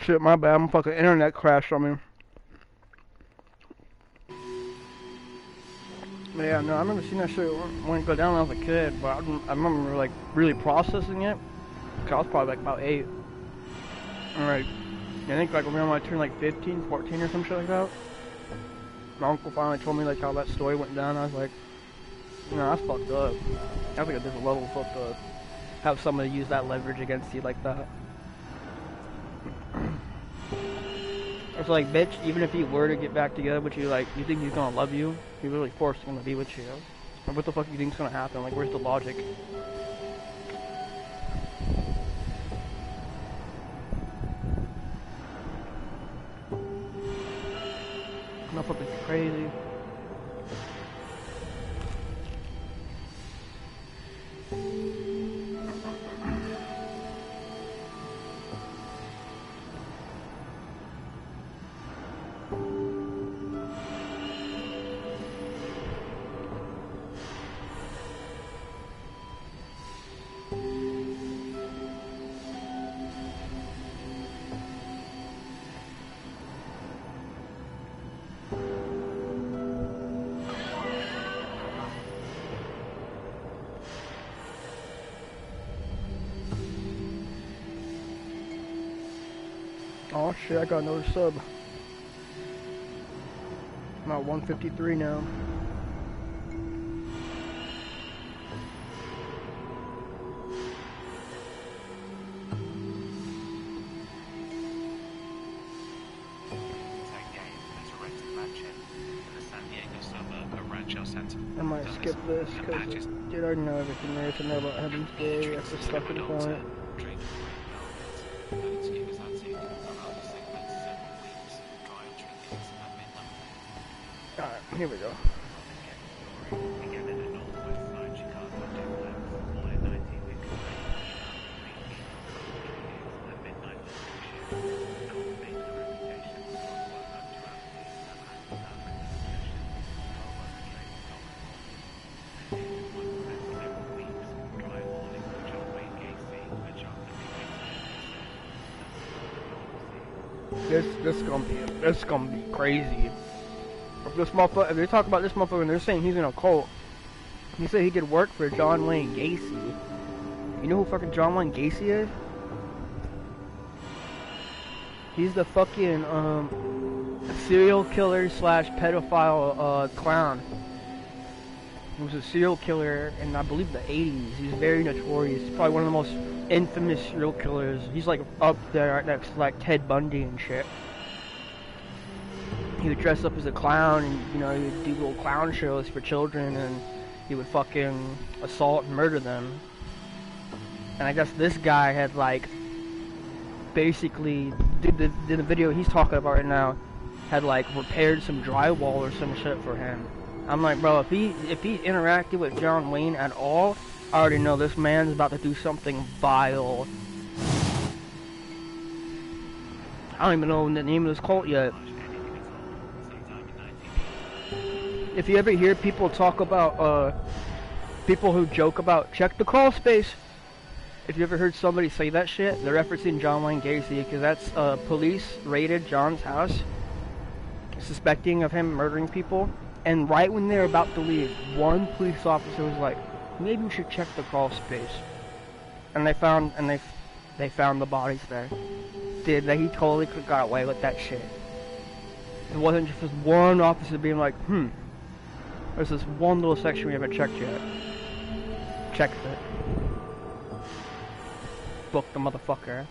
Shit, my bad. My fucking internet crashed on me. But yeah, no, I remember seeing that shit when it go down when I was a kid, but I remember like really processing it. Cause I was probably like about 8. And like, I think like when I turned like 15, 14 or some shit like that, my uncle finally told me like how that story went down. I was like, no, that's fucked up. That's like a different level of fucked up. Have somebody use that leverage against you like that. It's like, bitch, even if he were to get back together with you, like, you think he's gonna love you? You're really forcing him to be with you. Like, what the fuck do you think's gonna happen? Like, where's the logic? Motherfucker's crazy. Oh shit, I got another sub. I'm at 153 now. I might skip this because dude, I already know everything there is to know about Heaven's Gate. That's the fucking point. Alright, here we go. This gonna be crazy. If they talk about this motherfucker and they're saying he's in a cult, he said he did work for John Wayne Gacy. You know who fucking John Wayne Gacy is? He's the fucking serial killer slash pedophile clown. He was a serial killer in, I believe, the 80s. He's very notorious. He's probably one of the most infamous serial killers. He's like up there next to like Ted Bundy and shit. He would dress up as a clown and, you know, he would do little clown shows for children and he would fucking assault and murder them. And I guess this guy had like basically did the video he's talking about right now had like repaired some drywall or some shit for him. I'm like, bro, if he interacted with John Wayne at all, I already know this man's about to do something vile. I don't even know the name of this cult yet. If you ever hear people talk about, people who joke about, check the crawl space. If you ever heard somebody say that shit, they're referencing John Wayne Gacy, because that's, police raided John's house, suspecting of him murdering people. And right when they were about to leave, one police officer was like, maybe we should check the crawl space. And they found the bodies there. Dude, he totally could have got away with that shit. It wasn't just this one officer being like, there's this one little section we haven't checked yet. Checked it. Book the motherfucker.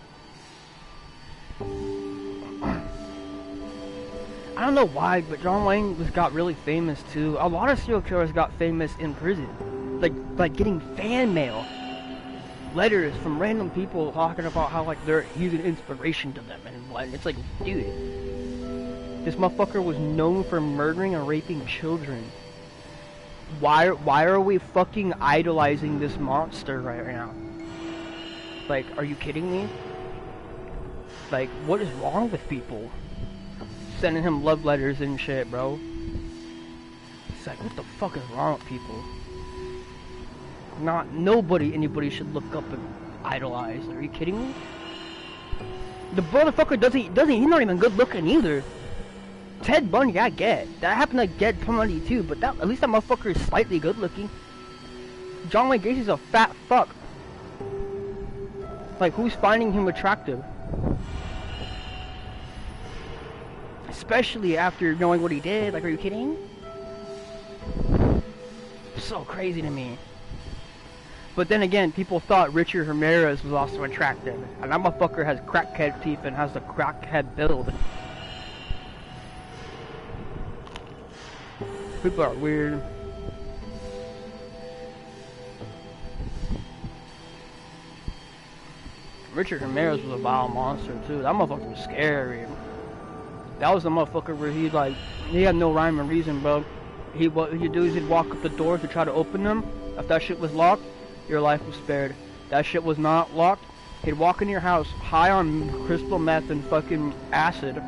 I don't know why, but John Wayne got really famous too. A lot of serial killers got famous in prison. Like getting fan mail. Letters from random people talking about how like he's an inspiration to them and what. It's like, dude. This motherfucker was known for murdering and raping children. Why are we fucking idolizing this monster right now? Like, are you kidding me? Like, what is wrong with people? Sending him love letters and shit, bro. It's like, what the fuck is wrong with people? Anybody should look up and idolize. Are you kidding me? The motherfucker he's not even good looking either. Ted Bundy, I get. That happened to Ted Bundy too, but at least that motherfucker is slightly good looking. John Wayne Gacy's a fat fuck. Like, who's finding him attractive? Especially after knowing what he did. Like, are you kidding? So crazy to me. But then again, people thought Richard Ramirez was also attractive. And that motherfucker has crackhead teeth and has the crackhead build. People are weird. Richard Ramirez was a vile monster too. That motherfucker was scary. That was the motherfucker where he had no rhyme or reason, bro. What he'd do is he'd walk up the door to try to open them. If that shit was locked, your life was spared. That shit was not locked, he'd walk in your house high on crystal meth and fucking acid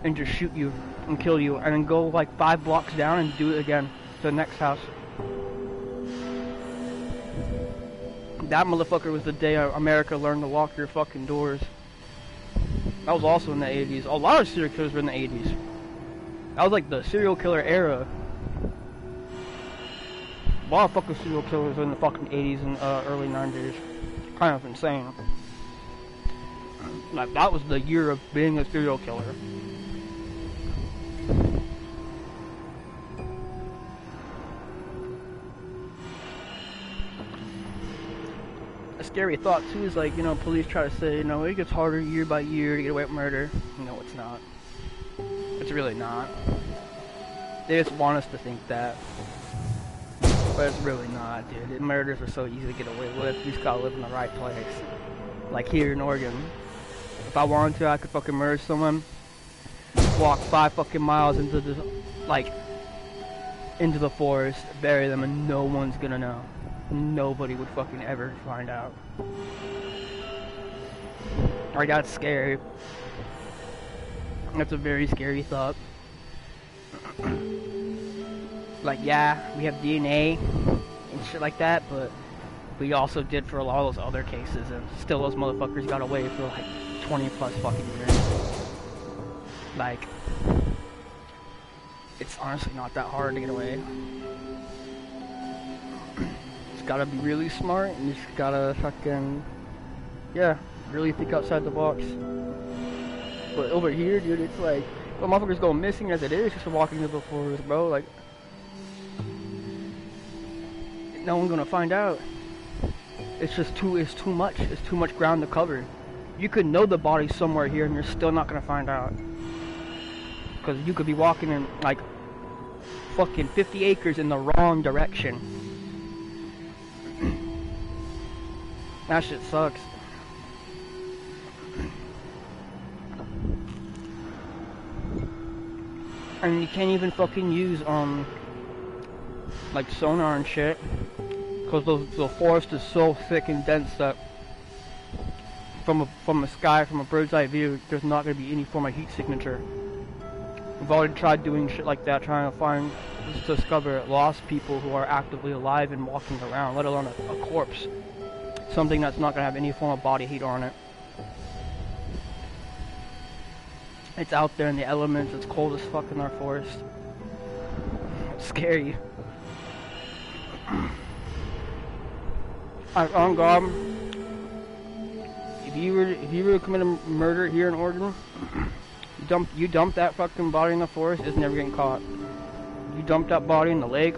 and just shoot you and kill you, and then go like 5 blocks down and do it again to the next house. That motherfucker was the day America learned to lock your fucking doors. That was also in the 80s. A lot of serial killers were in the 80s. That was like the serial killer era. A lot of fucking serial killers were in the fucking 80s and early 90s. Kind of insane. Like, that was the year of being a serial killer. A scary thought too is like, police try to say, it gets harder year by year to get away with murder. No, it's not. It's really not. They just want us to think that. But it's really not, dude. Murders are so easy to get away with. You just gotta live in the right place. Like here in Oregon. If I wanted to, I could fucking murder someone, walk 5 fucking miles into the, into the forest, bury them, and no one's gonna know. Nobody would fucking ever find out. Like, that's scary. That's a very scary thought. Like, yeah, we have DNA and shit like that, but we also did for a lot of those other cases, and still those motherfuckers got away for like 20 plus fucking years. Like, it's honestly not that hard to get away. Just gotta be really smart, and you just gotta fucking, yeah, really think outside the box. But over here, dude, it's like, the motherfuckers go missing as it is just for walking into the forest, bro. Like, no one's gonna find out. It's too much. It's too much ground to cover. You could know the body's somewhere here and you're still not gonna find out. Because you could be walking in like fucking 50 acres in the wrong direction. That shit sucks. And you can't even fucking use like sonar and shit, because the forest is so thick and dense that from the sky, from a bird's eye view, there's not going to be any form of heat signature. We've already tried doing shit like that, trying to discover lost people who are actively alive and walking around, let alone a corpse. Something that's not going to have any form of body heat on it. It's out there in the elements, it's cold as fuck in our forest. It's scary. On God, if you were to commit a murder here in Oregon, you dump that fucking body in the forest, it's never getting caught. You dump that body in the lake,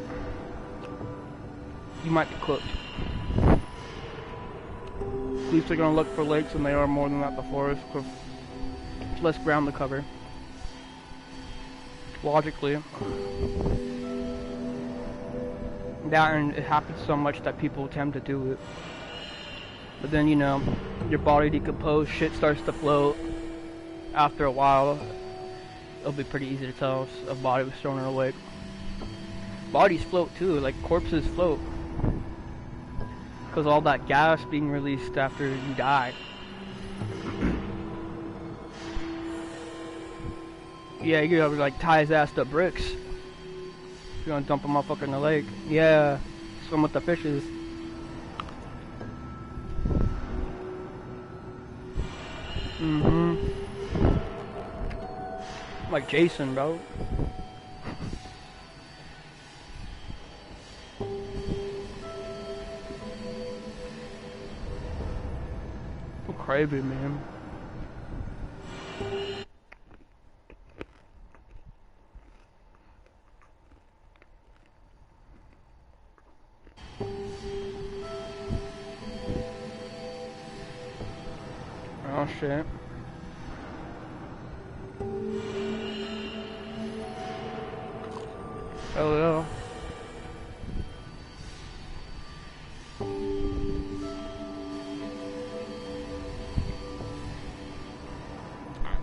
you might be cooked. Police are gonna look for lakes, and they are more than that the forest, because it's less ground to cover. Logically. That, and it happens so much that people tend to do it. But then, your body decomposes, shit starts to float. After a while, it'll be pretty easy to tell if a body was thrown or awake. Bodies float too, like corpses float. Because all that gas being released after you die. Yeah, you gotta like tie his ass to bricks. You're gonna dump a motherfucker in the lake. Yeah, swim with the fishes. Like Jason, bro. Crazy, man. Oh shit. Oh yeah.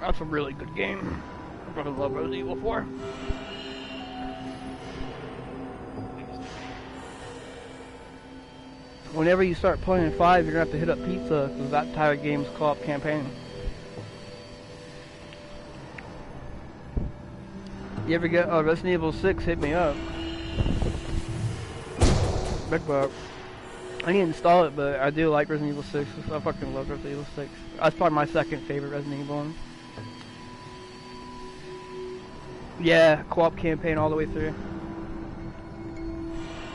That's a really good game. I fucking love Resident Evil 4. Whenever you start playing 5, you're gonna have to hit up pizza, because that entire game's co-op campaign. You ever get Resident Evil 6, hit me up. Big buck. I need to install it, but I do like Resident Evil 6. I fucking love Resident Evil 6. That's probably my second favorite Resident Evil one. Yeah, co-op campaign all the way through.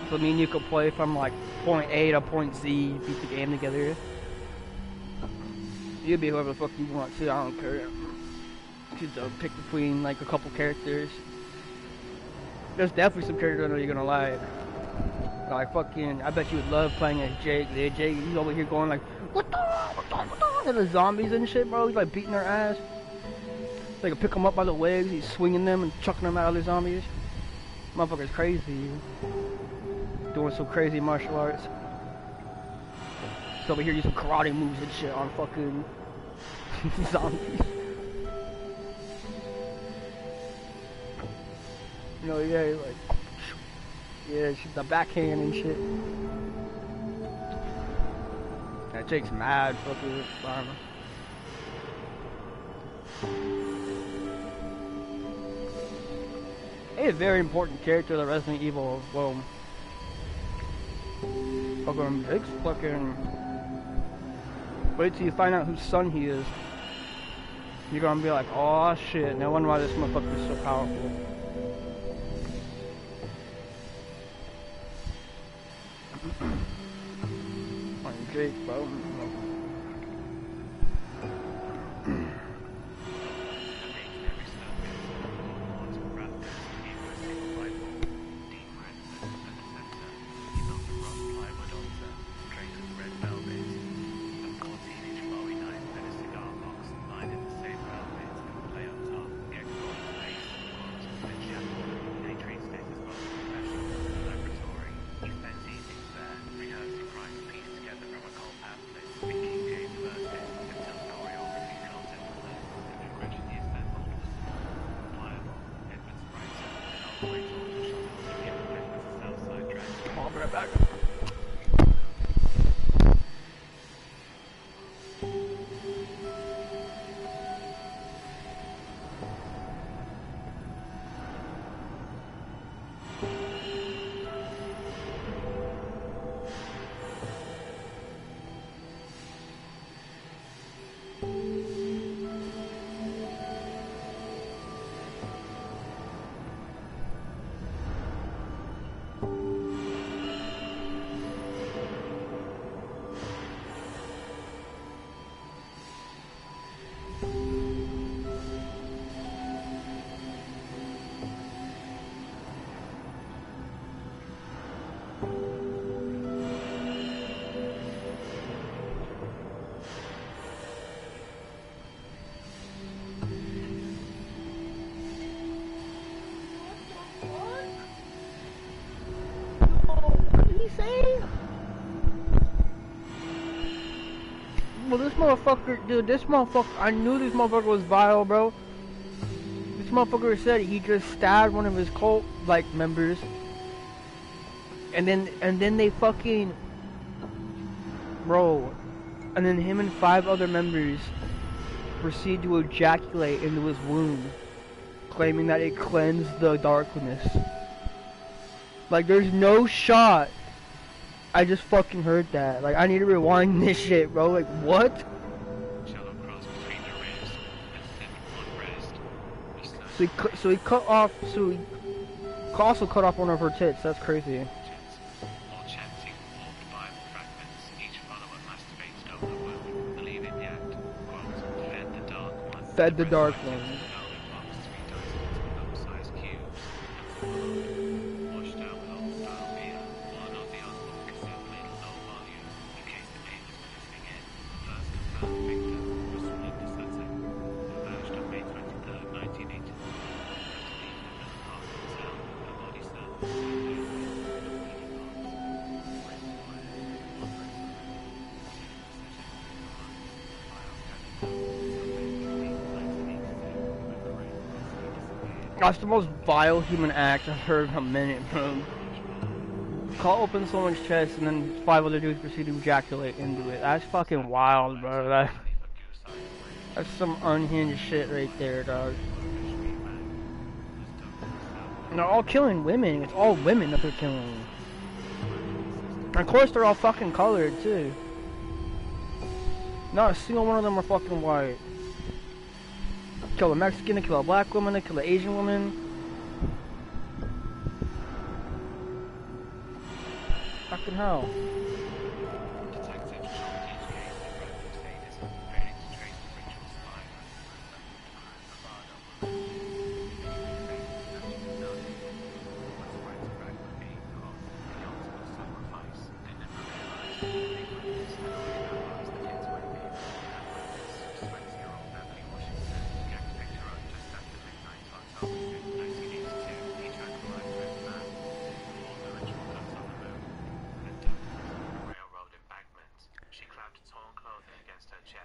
So me and you could play from like point A to point Z, beat the game together. You be whoever the fuck you want to, I don't care. Just pick between like a couple characters. There's definitely some characters I know you're gonna like. Like fucking, I bet you would love playing as Jake. Jake, he's over here going like, what the, and the zombies and shit, bro. He's like beating their ass. They can pick them up by the legs, he's swinging them and chucking them out of the zombies. Motherfucker's crazy. Doing some crazy martial arts. So over here using karate moves and shit on fucking zombies. You know, yeah, like, yeah, she's the backhand and shit. That Jake's mad fucking farmer. He's a very important character of the Resident Evil. Well, fucking Jake's fucking. Wait till you find out whose son he is. You're gonna be like, oh shit, no wonder why this motherfucker is so powerful. Fucking Jake, bro. Well, this motherfucker, dude, this motherfucker, I knew this motherfucker was vile, bro. This This motherfucker said he just stabbed one of his cult like members, and then they fucking bro, and then him and 5 other members proceed to ejaculate into his wound, claiming that it cleansed the darkness. Like, there's no shot. I just fucking heard that. Like, I need to rewind this shit, bro. Like, what? So he cut off. So he also cut off one of her tits. That's crazy. Fed the dark one. That's the most vile human act I've heard in a minute, bro. Cut open someone's chest and then 5 other dudes proceed to ejaculate into it. That's fucking wild, bro. That's some unhinged shit right there, dog. And they're all killing women. It's all women that they're killing. And of course they're all fucking colored, too. Not a single one of them are fucking white. Kill a Mexican, they kill a black woman, they kill an Asian woman. Fucking hell.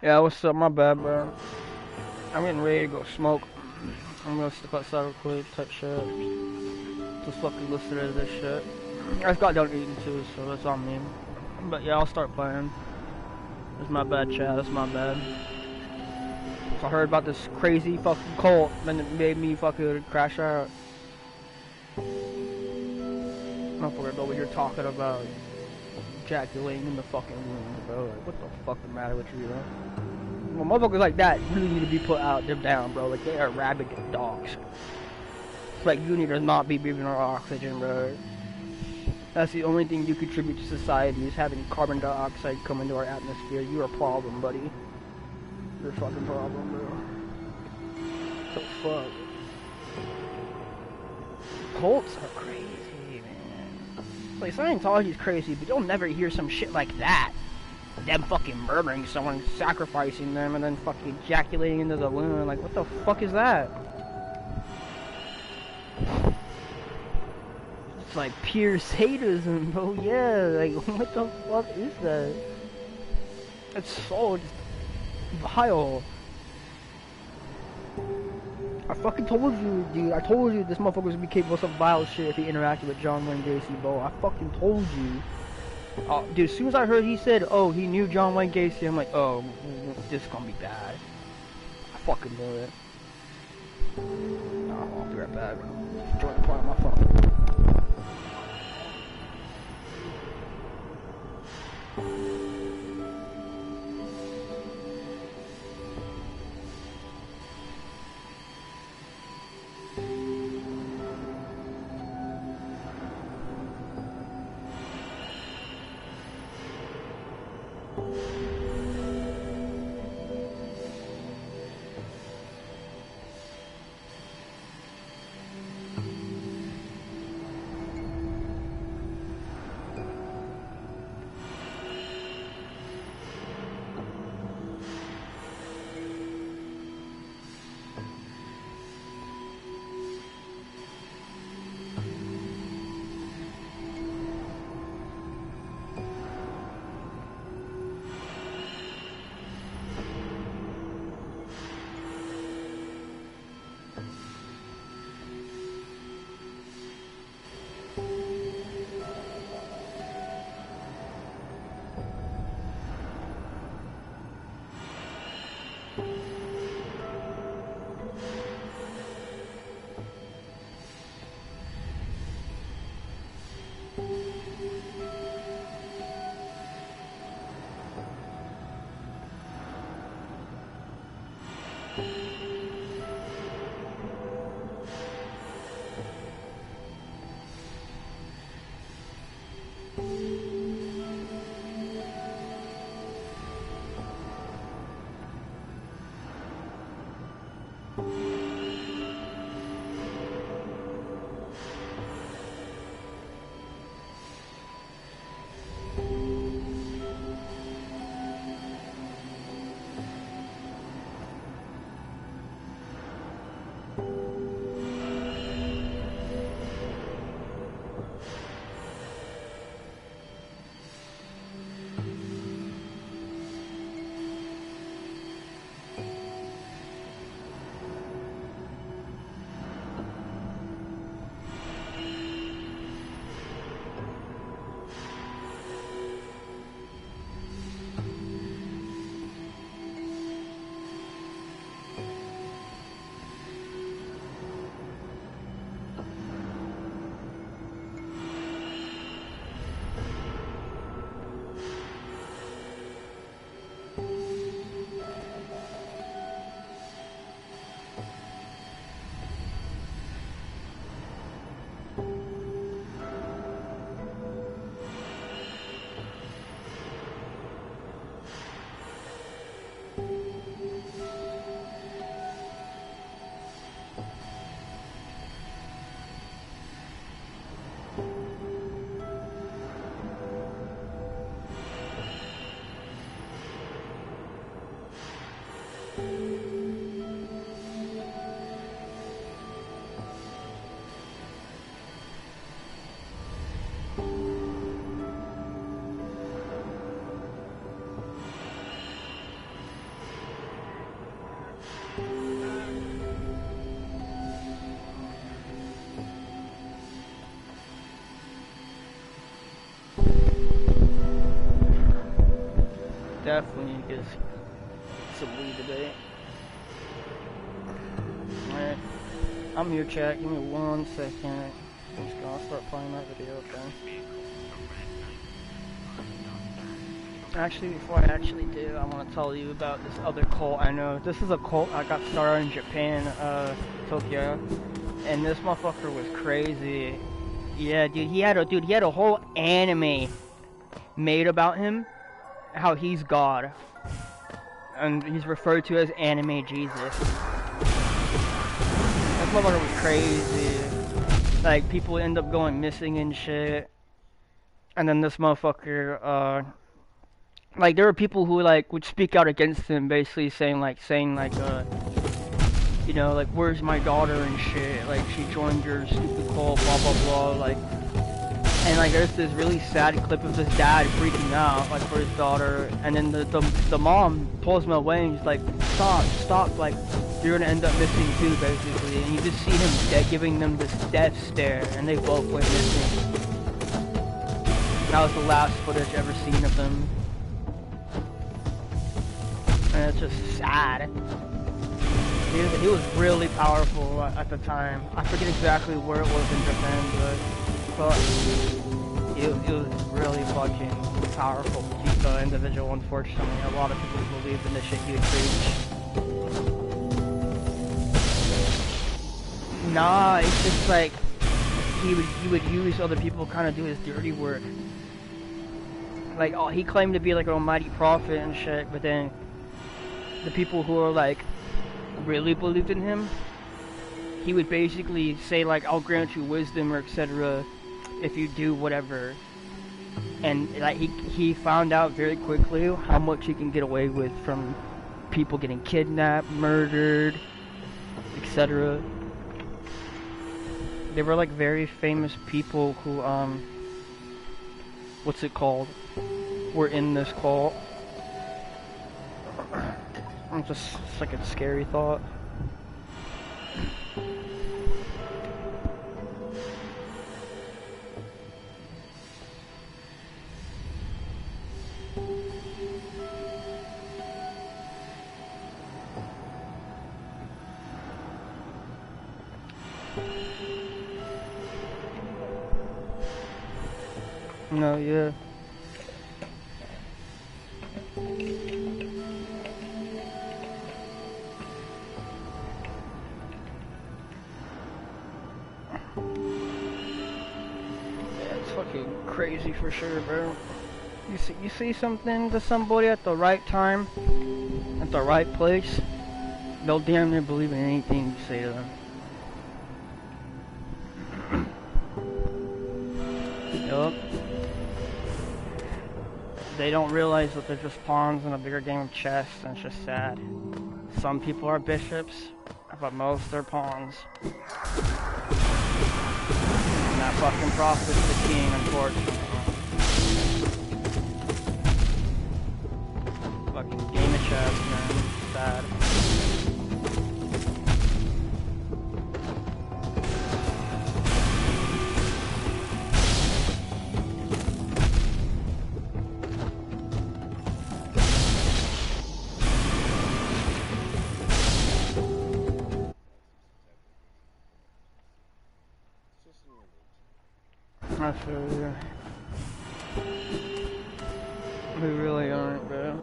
Yeah, what's up? My bad, bro. I'm getting ready to go smoke. I'm gonna step outside real quick, type shit. Just fucking listen to this shit. I just got done eating too, so that's on me. But yeah, I'll start playing. That's my bad, chat. That's my bad. So I heard about this crazy fucking cult, and it made me fucking crash out. I don't forget about what you're talking about. Ejaculating in the fucking room, bro. Like, what the fuck the matter with you, bro? Well, motherfuckers like that really need to be put out, them down, bro. Like, they are rabid dogs. Like, you need to not be breathing our oxygen, bro. That's the only thing you contribute to society, is having carbon dioxide come into our atmosphere. You're a problem, buddy. You're a fucking problem, bro. What the fuck? Cults are crazy. Like, Scientology's crazy, but you'll never hear some shit like that. Them fucking murdering someone, sacrificing them, and then fucking ejaculating into the wound. Like, what the fuck is that? It's like pure sadism, bro. Yeah, like, what the fuck is that? It's so just vile. I fucking told you, dude. I told you this motherfucker was gonna be capable of some vile shit if he interacted with John Wayne Gacy, bro. I fucking told you. Dude, as soon as I heard he said, oh, he knew John Wayne Gacy, I'm like, oh, this is gonna be bad. I fucking knew it. Nah, I'll be right back. Join the play on my phone. Definitely need to get some weed today. Alright. I'm here, chat. Give me 1 second. I'm just gonna start playing that video, okay? Actually, before I actually do, I want to tell you about this other cult I know. This is a cult I got started in Japan, Tokyo. And this motherfucker was crazy. Yeah, dude, he had a whole anime made about him. How he's God. And he's referred to as Anime Jesus. That motherfucker was crazy. Like, people end up going missing and shit. And then this motherfucker, like, there were people who, like, would speak out against him, basically saying, you know, like, where's my daughter and shit? Like, she joined your stupid cult, blah, blah, blah, like. And, like, there's this really sad clip of this dad freaking out, like, for his daughter. And then the mom pulls him away and he's like, stop, like, you're gonna end up missing too, basically. And you just see him giving them this death stare, and they both went missing. That was the last footage ever seen of them. And it's just sad. He was really powerful at the time. I forget exactly where it was in Japan, but it was really fucking powerful individual, unfortunately. A lot of people believed in the shit he would preach. Nah, it's just like, he would use other people to kind of do his dirty work. Like, oh, he claimed to be like an almighty prophet and shit, but then the people who are like, really believed in him, he would basically say like, I'll grant you wisdom or etc. if you do whatever. And like he found out very quickly how much he can get away with from people getting kidnapped, murdered, etc. They were like very famous people who what's it called, were in this cult. It's like a scary thought. No, yeah. It's fucking crazy for sure, bro. You see something to somebody at the right time, at the right place, they'll damn near believe in anything you say to them. Yup. They don't realize that they're just pawns in a bigger game of chess, and it's just sad. Some people are bishops, but most are pawns. And that fucking prophet's the king, unfortunately. Fucking game of chess, man. Sad. I feel you. We really aren't, bro.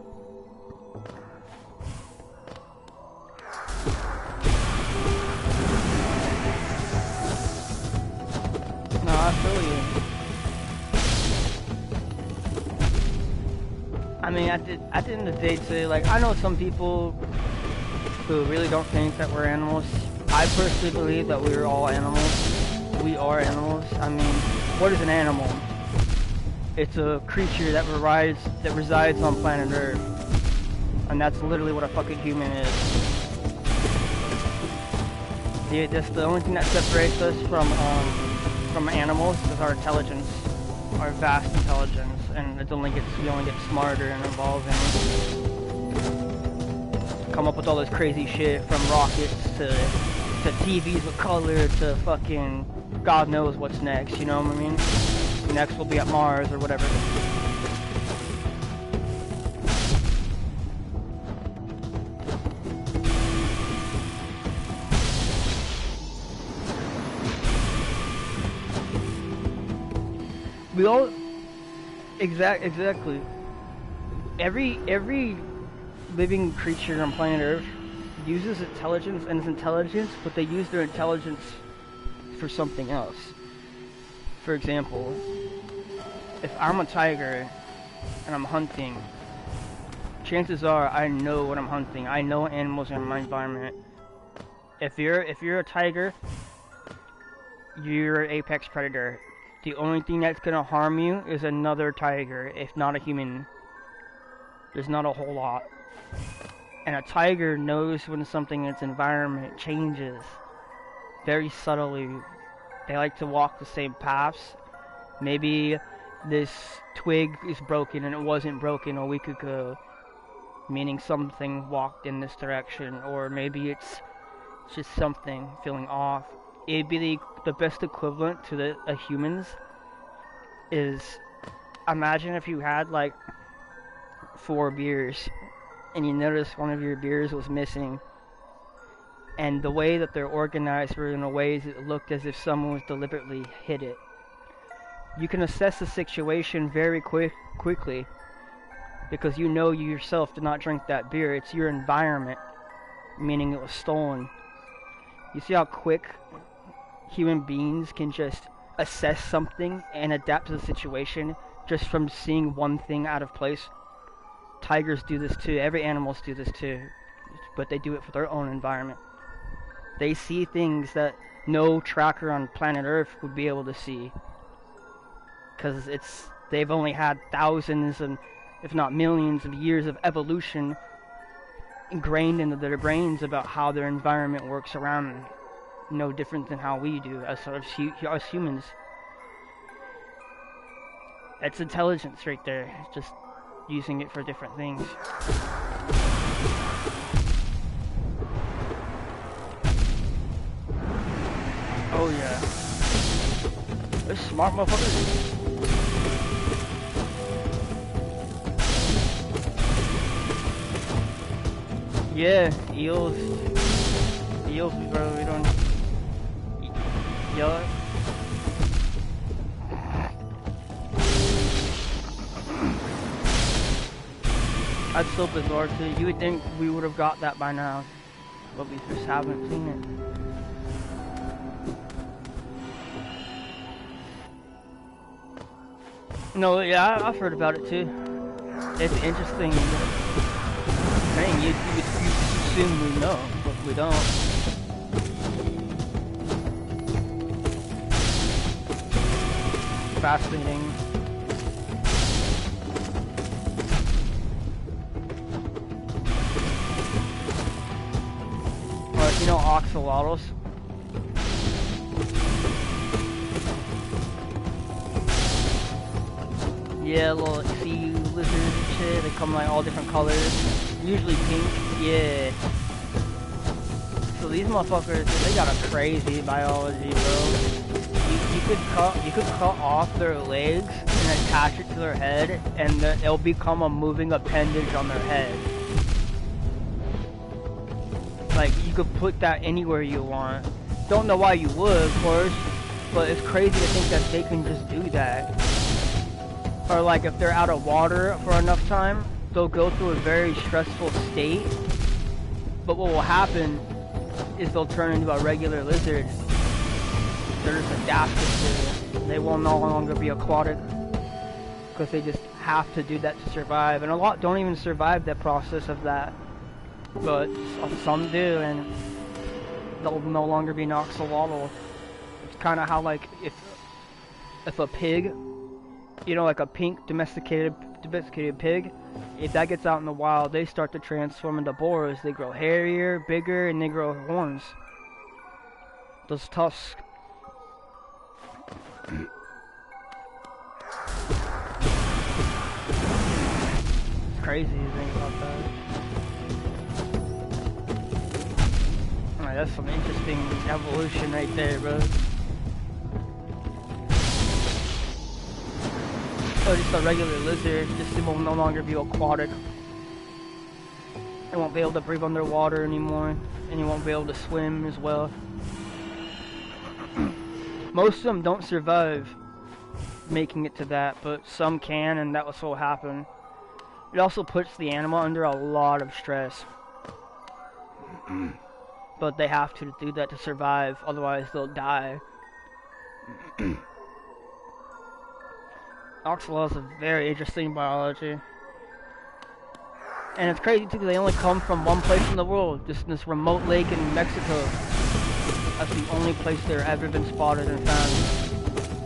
No, I feel you. I mean, at the end of the day, too, like, I know some people who really don't think that we're animals. I personally believe that we're all animals. We are animals. I mean, what is an animal? It's a creature that resides on planet Earth. And that's literally what a fucking human is. That's the only thing that separates us from animals is our intelligence, our vast intelligence, and we only get smarter and evolving. Come up with all this crazy shit, from rockets to TVs with color to fucking God knows what's next, you know what I mean? Next we'll be at Mars or whatever. We all exactly. Every living creature on planet Earth uses intelligence, but they use their intelligence for something else. For example, if I'm a tiger and I'm hunting, chances are I know what I'm hunting. I know animals in my environment. If you're a tiger, you're an apex predator. The only thing that's gonna harm you is another tiger, if not a human. There's not a whole lot. And a tiger knows when something in its environment changes very subtly. They like to walk the same paths. Maybe this twig is broken and it wasn't broken a week ago, meaning something walked in this direction, or maybe it's just something feeling off. It'd be the best equivalent to a humans is, imagine if you had like 4 beers and you noticed one of your beers was missing, and the way that they're organized were in a way that it looked as if someone was deliberately hid it. You can assess the situation very quickly because you know you yourself did not drink that beer. It's your environment, meaning it was stolen. You see how quick human beings can just assess something and adapt to the situation just from seeing one thing out of place? Tigers do this too. Every animals do this too, but they do it for their own environment. They see things that no tracker on planet Earth would be able to see, because they've only had thousands and if not millions of years of evolution ingrained into their brains about how their environment works around them. No different than how we do as humans. That's intelligence right there, just using it for different things. Oh yeah. They're smart motherfuckers. Yeah, eels, bro, we don't... Yeah. That's so bizarre too. You would think we would have got that by now, but we just haven't seen it. No, yeah, I've heard about it too. It's interesting thing. You assume we know, but we don't. Fascinating. You know axolotls? Yeah, little sea lizards and shit. They come like all different colors. Usually pink. Yeah. So these motherfuckers, they got a crazy biology, bro. You could cut off their legs and attach it to their head, and it'll become a moving appendage on their head. Like, you could put that anywhere you want. Don't know why you would, of course, but it's crazy to think that they can just do that. Or like, if they're out of water for enough time, they'll go through a very stressful state, but what will happen is they'll turn into a regular lizard. They're just adapted to it. They will no longer be aquatic, because they just have to do that to survive, and a lot don't even survive that process of that. But some do, and they'll no longer be an axolotl. It's kind of how, like, if a pig, you know, like a pink domesticated pig, if that gets out in the wild, they start to transform into boars. They grow hairier, bigger, and they grow horns. Those tusks. It's crazy to think about that. That's some interesting evolution right there, bro. So just a regular lizard, it will no longer be aquatic. It won't be able to breathe underwater anymore, and you won't be able to swim as well. Most of them don't survive making it to that, but some can, and that was what will happen. It also puts the animal under a lot of stress. But they have to do that to survive, otherwise they'll die. Axolotls are very interesting biology. And it's crazy too, because they only come from one place in the world, just this remote lake in Mexico. That's the only place they've ever been spotted and found.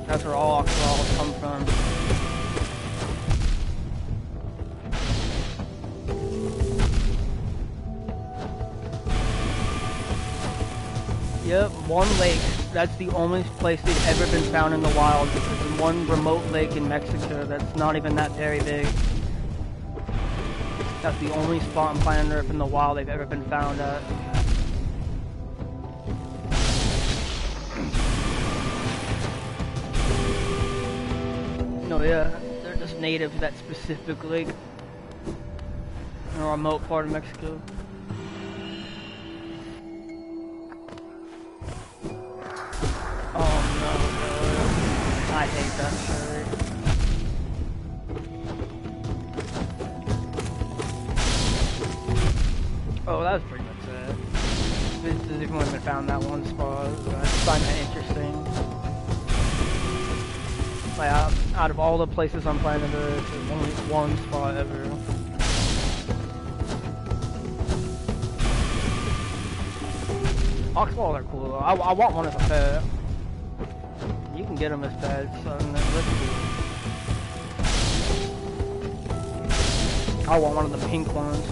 That's where all axolotls come from. Yep, one lake. That's the only place they've ever been found in the wild. There's one remote lake in Mexico that's not even that very big. That's the only spot on planet Earth in the wild they've ever been found at. No, yeah, they're just native to that specific lake in a remote part of Mexico. Oh no, bro. I hate that shit. Oh, that was pretty much it. This has even been found that one spot. I just find that interesting. Like, out of all the places on planet Earth, there's only one spot ever. Axolotls are cool though. I want one as a pet. You can get them as pets, so I want one of the pink ones.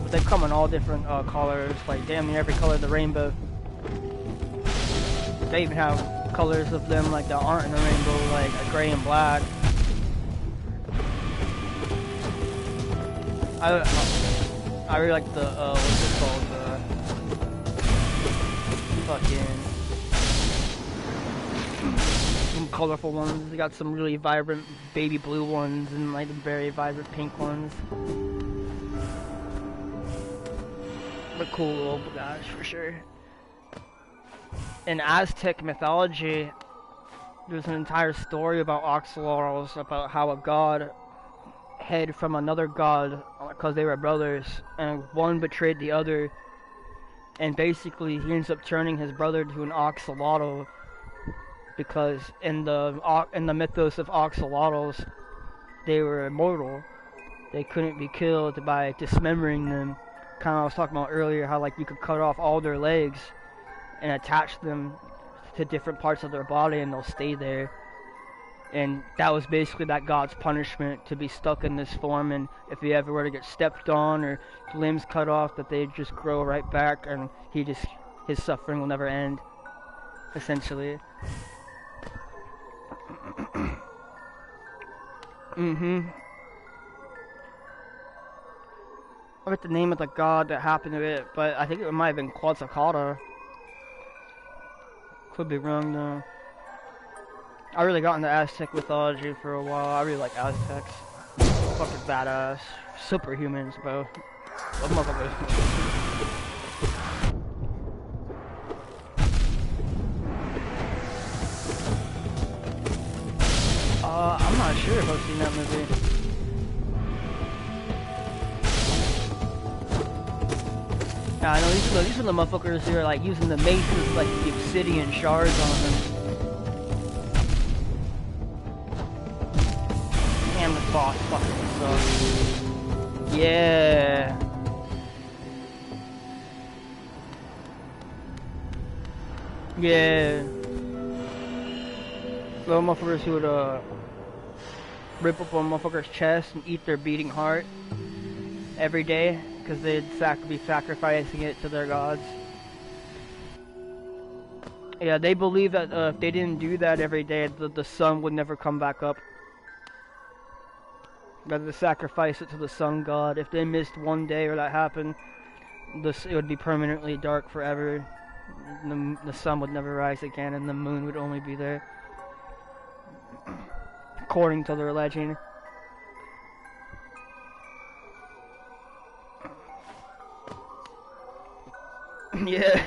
But they come in all different colors, like damn near every color of the rainbow. They even have colors of them like that aren't in the rainbow, like a gray and black. I really like the what's it called? Fucking some colorful ones. They got some really vibrant baby blue ones and like very vibrant pink ones. But cool little guys for sure. In Aztec mythology, there's an entire story about axolotls, about how a god head from another god because they were brothers, and one betrayed the other, and basically he ends up turning his brother to an axolotl because in the mythos of axolotls, they were immortal. They couldn't be killed by dismembering them. Kind of I was talking about earlier, how like you could cut off all their legs and attach them to different parts of their body and they'll stay there. And that was basically that god's punishment, to be stuck in this form, and if he ever were to get stepped on or limbs cut off, that they'd just grow right back, and his suffering will never end, essentially. I forget the name of the god that happened to it, but I think it might have been Quetzalcoatl. Could be wrong though. I really got into Aztec mythology for a while. I really like Aztecs. Fucking badass. Superhumans, bro. Those motherfuckers. I'm not sure if I've seen that movie. Yeah, I know these are the motherfuckers who are like using the maces like the obsidian shards on them. Damn, the boss fucking sucks. Yeah. Yeah. Little motherfuckers who would rip up a motherfucker's chest and eat their beating heart every day because they'd be sacrificing it to their gods. Yeah, they believe that if they didn't do that every day, the sun would never come back up. Rather sacrifice it to the sun god. If they missed one day or that happened, it would be permanently dark forever. The sun would never rise again, and the moon would only be there. According to their legend. Yeah.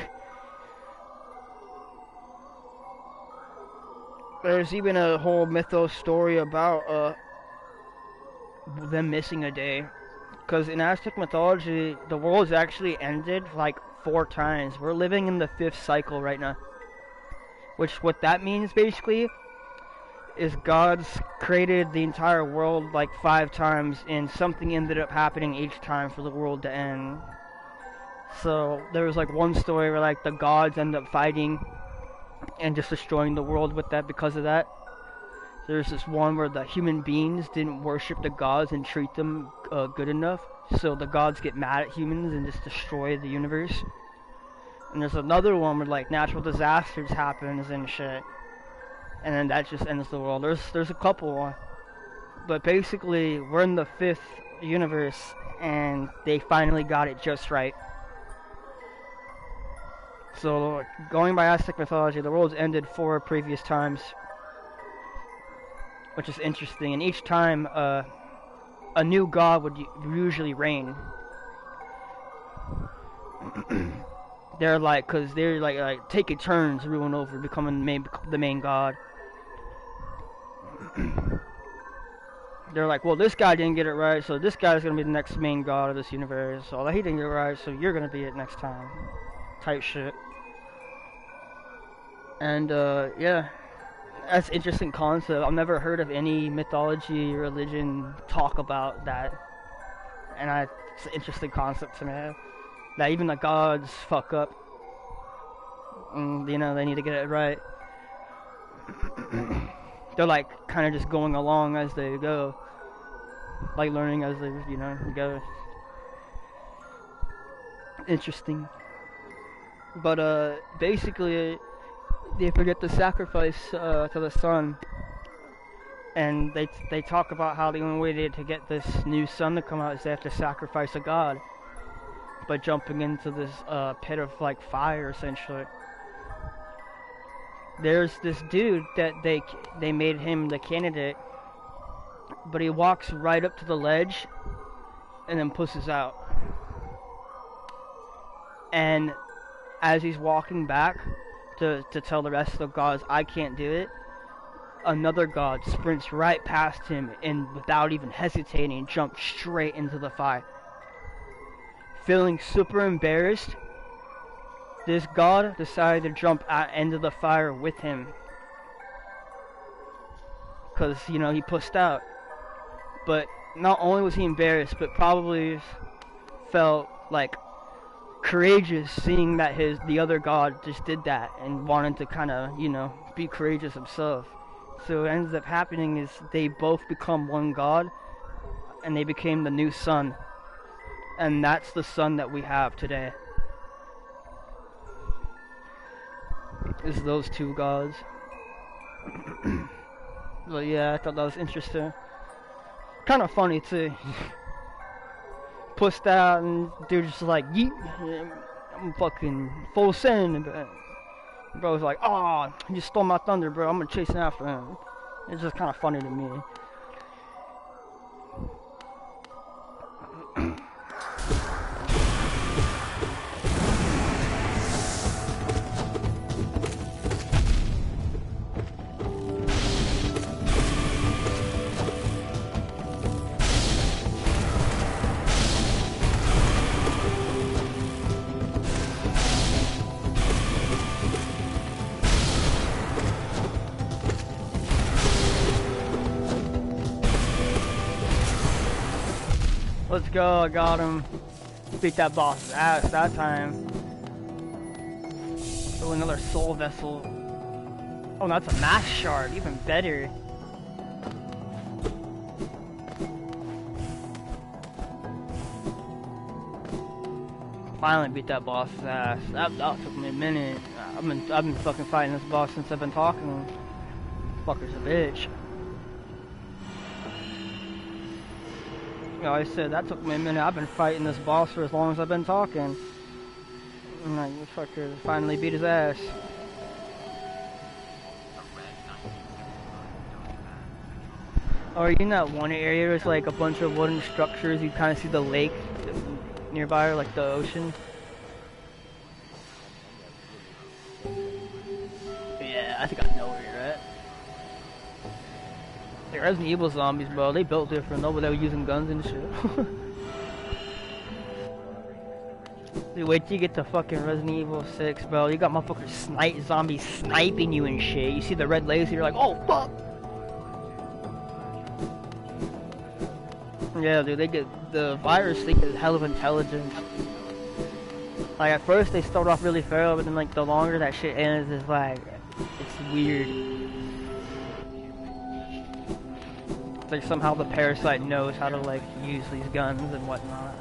There's even a whole mythos story about them missing a day. Because in Aztec mythology, the world's actually ended like 4 times. We're living in the 5th cycle right now. What that means basically is God's created the entire world like 5 times, and something ended up happening each time for the world to end. So there was like one story where like the gods end up fighting and just destroying the world with that because of that. There's this one where the human beings didn't worship the gods and treat them good enough, so the gods get mad at humans and just destroy the universe. And there's another one where like natural disasters happens and shit, and then that just ends the world. There's a couple, but basically we're in the 5th universe and they finally got it just right. So going by Aztec mythology, the world's ended 4 previous times, which is interesting, and each time a new god would usually reign. They're like, cause they're like taking turns ruling over, becoming the main god. They're like, well, this guy didn't get it right, so this guy's gonna be the next main god of this universe. So he didn't get it right, so you're gonna be it next time. Type shit. And yeah, that's an interesting concept. I've never heard of any mythology or religion talk about that, and it's an interesting concept to me. That even the gods fuck up, and you know they need to get it right. They're like kind of just going along as they go, like learning as they go. Interesting. But basically they forget to sacrifice to the sun, and they talk about how the only way to get this new sun to come out is they have to sacrifice a god by jumping into this pit of like fire, essentially. There's this dude that they made him the candidate, but he walks right up to the ledge and then pushes out. And as he's walking back to tell the rest of the gods, I can't do it, another god sprints right past him and without even hesitating jumps straight into the fire. Feeling super embarrassed, this god decided to jump into the fire with him. Because, you know, he pushed out. But not only was he embarrassed, but probably felt like courageous seeing that the other god just did that and wanted to kind of, you know, be courageous himself. So what ends up happening is they both become one god and they became the new sun. And that's the sun that we have today. Is those two gods. But yeah, I thought that was interesting. Kind of funny too. Pushed out and dude just like, yeet, I'm fucking full send. Bro was like, oh, he just stole my thunder, bro. I'm gonna chase after him. It's just kind of funny to me. Let's go, I got him. Beat that boss's ass that time. Oh, another soul vessel. Oh, that's a mass shard, even better. Finally beat that boss's ass. That took me a minute. I've been fucking fighting this boss since I've been talking. Fucker's a bitch. You know, I said that took me a minute. I've been fighting this boss for as long as I've been talking. And like, this fucker finally beat his ass. Or in that one area, there's like a bunch of wooden structures. You kind of see the lake nearby, or like the ocean. Yeah, I think I know where you're at. The Resident Evil zombies, bro, they built different though, but they were using guns and shit. Dude, wait till you get to fucking Resident Evil 6, bro. You got motherfuckers zombies sniping you and shit. You see the red laser, you're like, oh fuck! Yeah, dude, the virus thing is hell of intelligent. Like, at first they start off really feral, but then like the longer that shit ends, it's like, it's weird. Like somehow the parasite knows how to like use these guns and whatnot.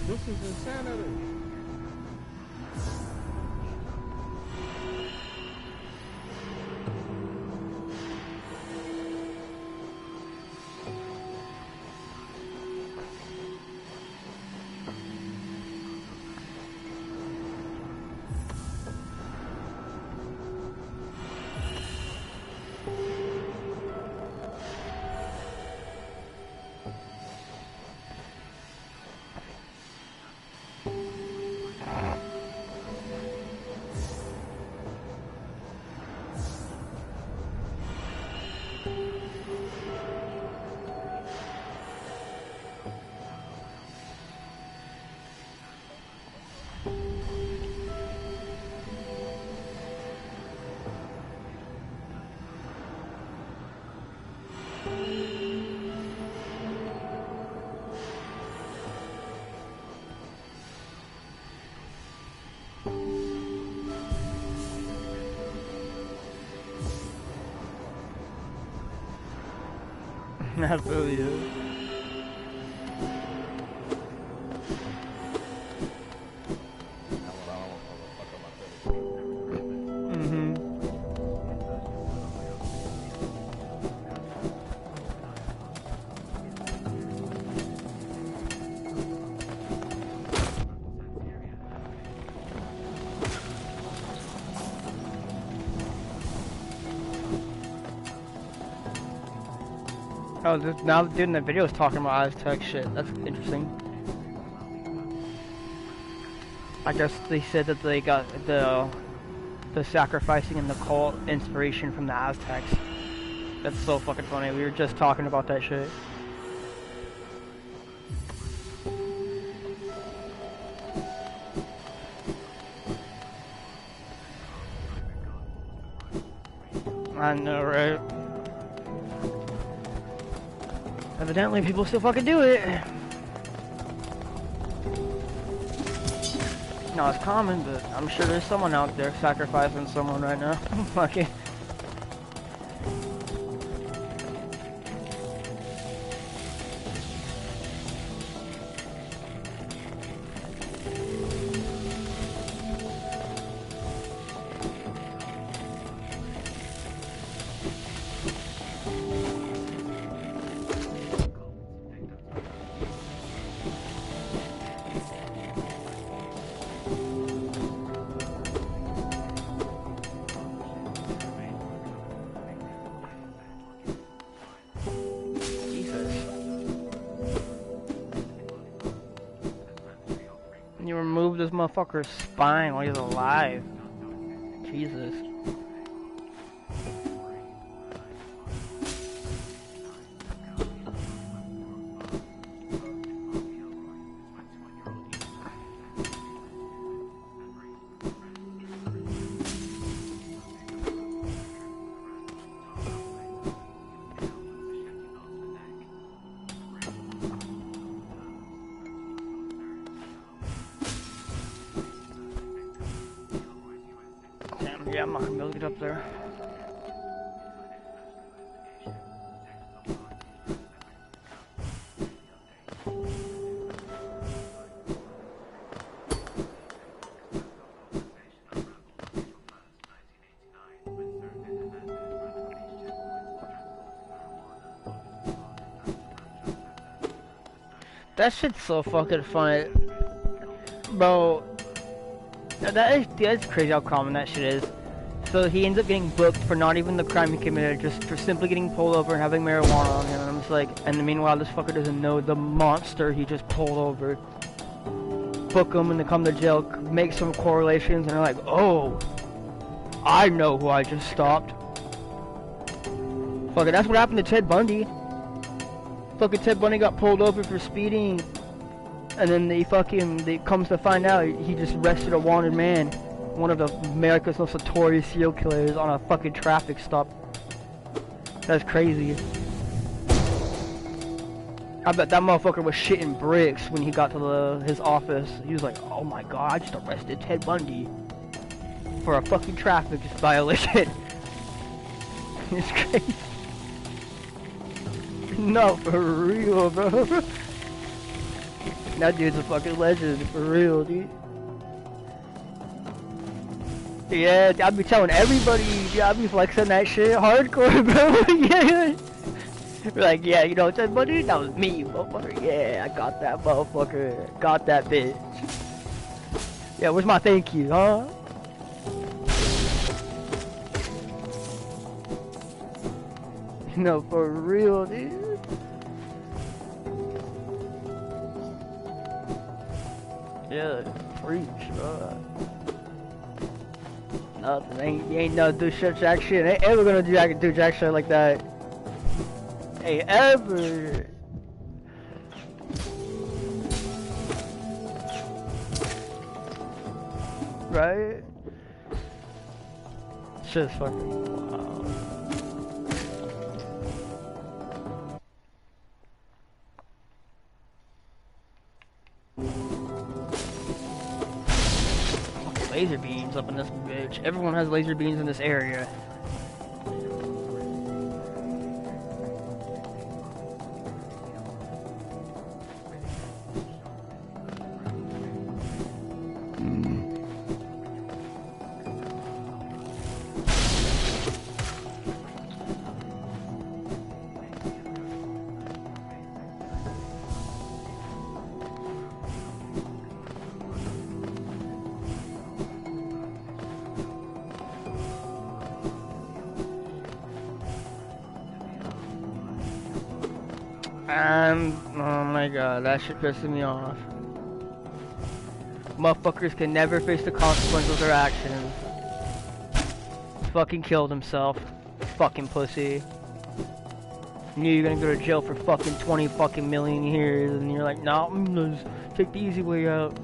This is insanity. That really is. Oh, now the dude in the video is talking about Aztec shit. That's interesting. I guess they said that they got the sacrificing and the cult inspiration from the Aztecs. That's so fucking funny. We were just talking about that shit. I know, right? Evidently, people still fucking do it. No, it's common, but I'm sure there's someone out there sacrificing someone right now. Fuck it. You removed this motherfucker's spine while he's alive. Jesus. Yeah, I'm not gonna be able to get up there. That shit's so fucking funny. Bro, that's crazy how common that shit is. So he ends up getting booked for not even the crime he committed, just for simply getting pulled over and having marijuana on him. And I'm just like, and meanwhile this fucker doesn't know the monster he just pulled over. Book him and they come to jail, make some correlations, and they're like, oh, I know who I just stopped. Fucking, that's what happened to Ted Bundy. Fucking Ted Bundy got pulled over for speeding, and then they comes to find out he just arrested a wanted man. One of America's most notorious serial killers on a fucking traffic stop. That's crazy. I bet that motherfucker was shitting bricks when he got to his office. He was like, oh my god, I just arrested Ted Bundy for a fucking traffic violation. It's crazy. No, for real, bro. That dude's a fucking legend, for real, dude. Yeah, I'll be telling everybody, yeah, I'll be flexing that shit hardcore, bro. Yeah. Like, yeah, you know, Ted Bundy, that was me, motherfucker. Yeah, I got that motherfucker. Got that bitch. Yeah, where's my thank you, huh? No, for real, dude. Yeah, preach, bro. Nothing, ain't no do shit jack shit. Ain't ever gonna do jack shit like that. Ain't ever. Right? Shit's fucking wow. Laser beams up in this bitch. Everyone has laser beams in this area. And oh my god, that shit pisses me off. Motherfuckers can never face the consequences of their actions. Fucking killed himself. Fucking pussy. Knew you're gonna go to jail for fucking 20 fucking million years, and you're like, nah, let's take the easy way out.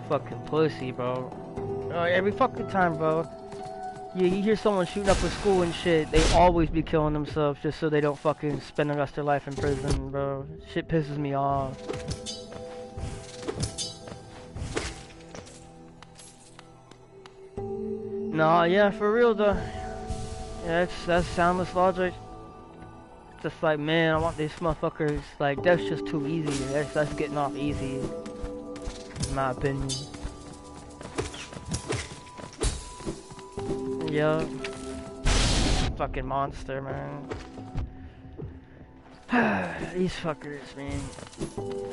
Fucking pussy, bro. Every fucking time, bro. Yeah, you hear someone shooting up a school and shit, they always be killing themselves just so they don't fucking spend the rest of their life in prison, bro. Shit pisses me off. Nah, yeah, for real though. Yeah, that's soundless logic. Just like, man, I want these motherfuckers, like, that's just too easy. That's getting off easy, in my opinion. Yup. Fucking monster, man. These fuckers, man.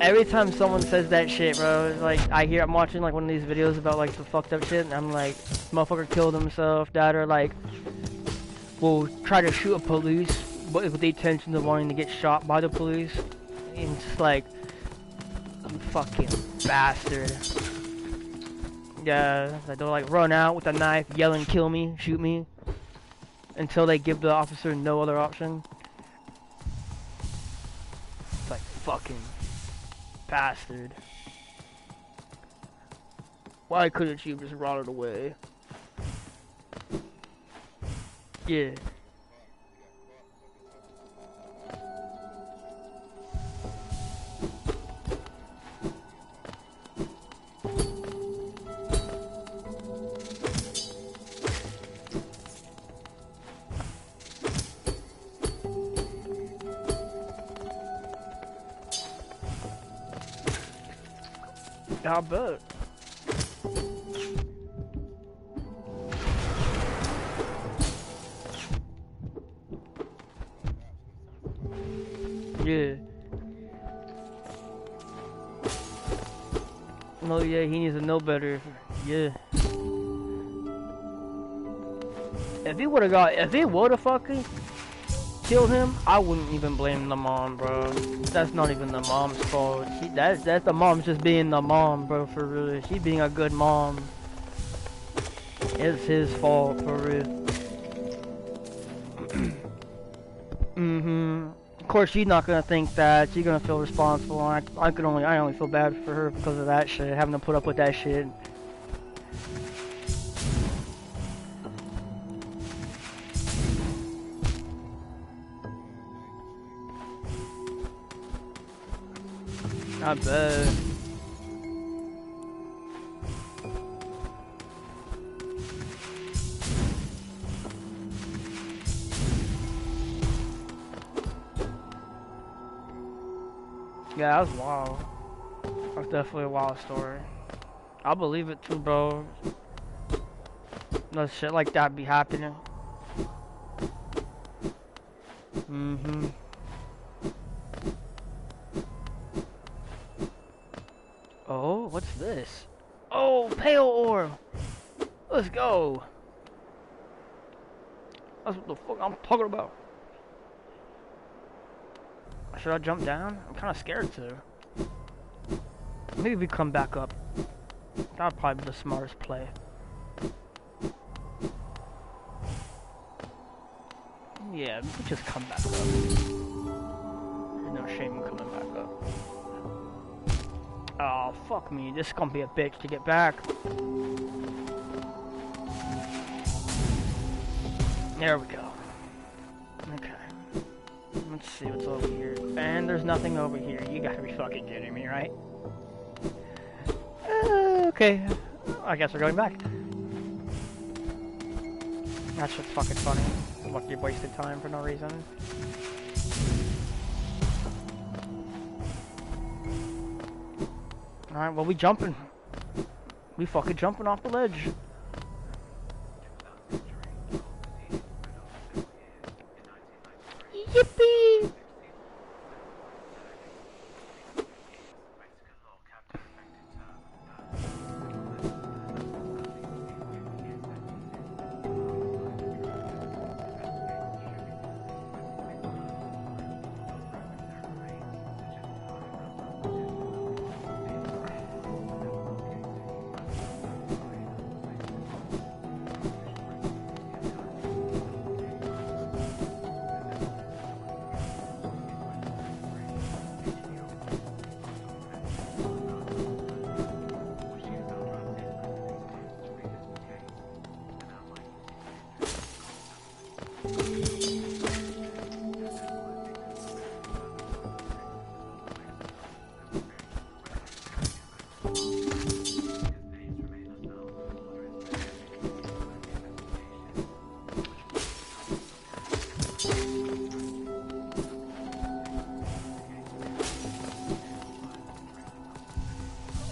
Every time someone says that shit, bro, it's like, I'm watching, like, one of these videos about, like, the fucked up shit, and I'm like, motherfucker killed himself, dad, or, like, will try to shoot a police, but with the intention of wanting to get shot by the police. And it's just like, you fucking bastard. Yeah, like they'll like run out with a knife, yelling, kill me, shoot me, until they give the officer no other option. It's like, fucking bastard. Why couldn't you just rot it away? Yeah. I bet. Yeah. No, yeah, he needs to know better. Yeah. If he would've fucking killed him, I wouldn't even blame the mom, bro. That's not even the mom's fault. That's the mom's just being the mom, bro, for real. She being a good mom. It's his fault, for real. Of course, she's not gonna think that. She's gonna feel responsible. I only feel bad for her because of that shit, having to put up with that shit. I bet. Yeah, that was wild. That's definitely a wild story. I believe it too, bro. No shit like that be happening. Oh, what's this? Oh, pale orb. Let's go. That's what the fuck I'm talking about. Should I jump down? I'm kind of scared to. Maybe we come back up. That'd probably be the smartest play. Yeah, we just come back up. There's no shame in coming back up. Oh, fuck me. This is gonna be a bitch to get back. There we go. Okay. Let's see what's over here. And there's nothing over here. You gotta be fucking kidding me, right? Okay. I guess we're going back. That's just fucking funny. Like you wasted time for no reason. Alright, well we jumping. We fucking jumping off the ledge. Yippee!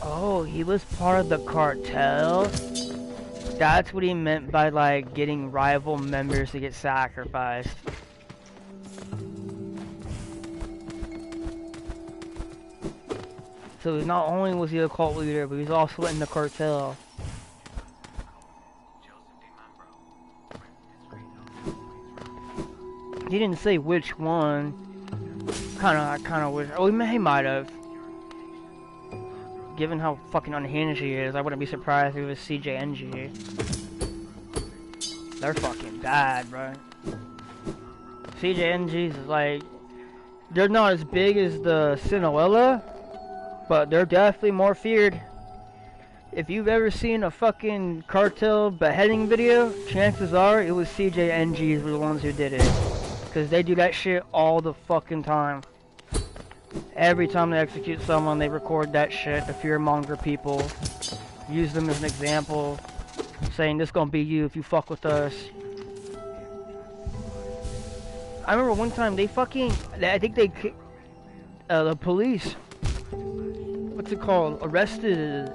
Oh, he was part of the cartel? That's what he meant by, like, getting rival members to get sacrificed. So not only was he a cult leader, but he was also in the cartel. He didn't say which one. I kinda wish. Oh, he might have. Given how fucking unhinged he is, I wouldn't be surprised if it was CJNG. They're fucking bad, bro. CJNG's is like, they're not as big as the Sinaloa, but they're definitely more feared. If you've ever seen a fucking cartel beheading video, chances are it was CJNGs were the ones who did it. Because they do that shit all the fucking time. Every time they execute someone, they record that shit to fearmonger people. Use them as an example. Saying, this gonna be you if you fuck with us. I remember one time they fucking... I think they... the police... What's it called? Arrested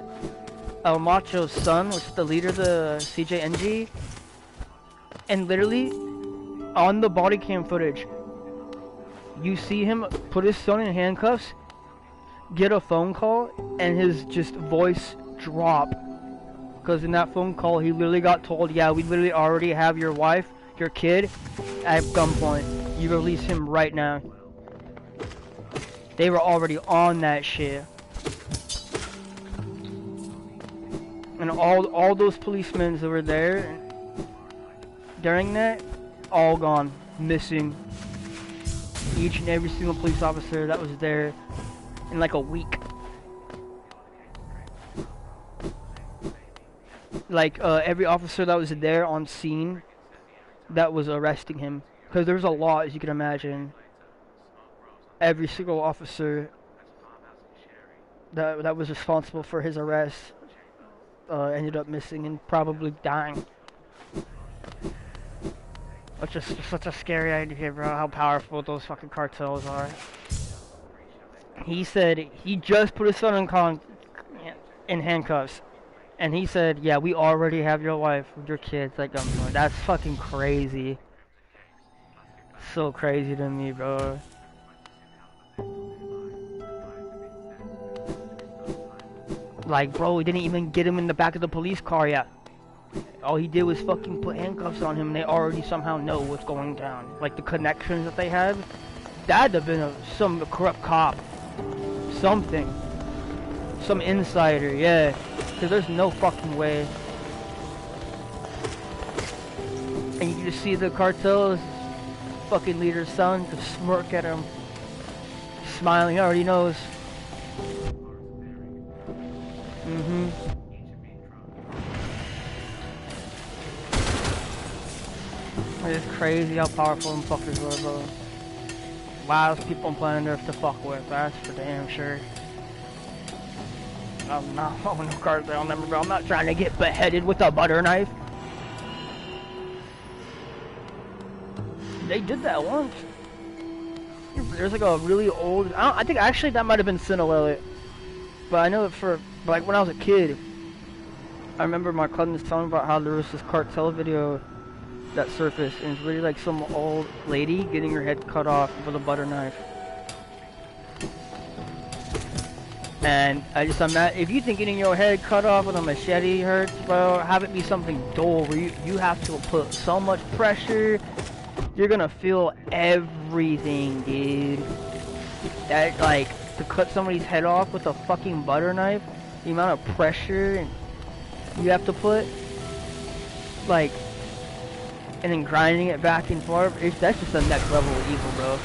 El Macho's son, which is the leader of the CJNG. And literally, on the body cam footage, you see him put his son in handcuffs, get a phone call, and his just voice drop. Because in that phone call, he literally got told, yeah, we literally already have your wife, your kid, at gunpoint. You release him right now. They were already on that shit. And all those policemen that were there during that, all gone, missing. Each and every single police officer that was there in like a week. Like every officer that was there on scene that was arresting him, because there's a lot, as you can imagine. Every single officer that was responsible for his arrest ended up missing and probably dying. Which is such a scary idea, bro, how powerful those fucking cartels are. He said he just put his son in handcuffs. And he said, yeah, we already have your wife with your kids. Like, that's fucking crazy. So crazy to me, bro. Like, bro, we didn't even get him in the back of the police car yet. All he did was fucking put handcuffs on him, and they already somehow know what's going down. Like, the connections that they have. That'd have been some corrupt cop. Something. Some insider, yeah. Because there's no fucking way. And you can just see the cartel's fucking leader's son just smirk at him. Smiling, he already knows. It's crazy how powerful them fuckers were, bro. Wildest people on planet Earth to fuck with, that's for damn sure. I'm not following no cartel member, bro. I'm not trying to get beheaded with a butter knife. They did that once. There's like a really old... I think actually that might have been Sinaloa. But I know that like when I was a kid, I remember my cousin was telling me about how there was this cartel video that surfaced, and it's really like some old lady getting her head cut off with a butter knife. And I'm not, if you think getting your head cut off with a machete hurts, bro, have it be something dull where you have to put so much pressure, you're gonna feel everything, dude. That, like, to cut somebody's head off with a fucking butter knife, the amount of pressure you have to put, like, and then grinding it back and forth, that's just the next level of evil, bro.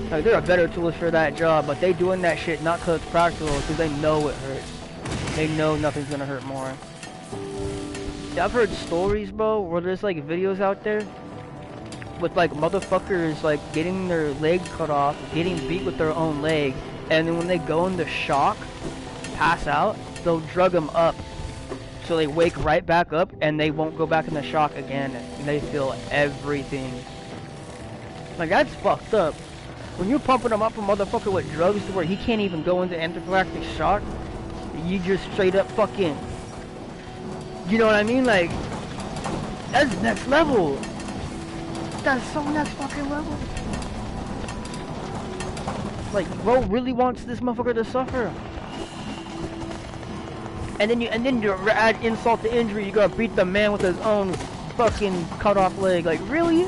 Like, there are better tools for that job, but they doing that shit not because it's practical, because they know it hurts. They know nothing's gonna hurt more. I've heard stories, bro, where there's like videos out there with like motherfuckers like getting their leg cut off, getting beat with their own leg, and then when they go into shock, pass out, they'll drug them up so they wake right back up and they won't go back into shock again, and they feel everything. Like, that's fucked up. When you're pumping them up a motherfucker with drugs to where he can't even go into anaphylactic shock, you just straight up fucking, you know what I mean? Like, that's next level. That's so next fucking level. Like, bro really wants this motherfucker to suffer. And then you add insult to injury, you gotta beat the man with his own fucking cut off leg. Like, really?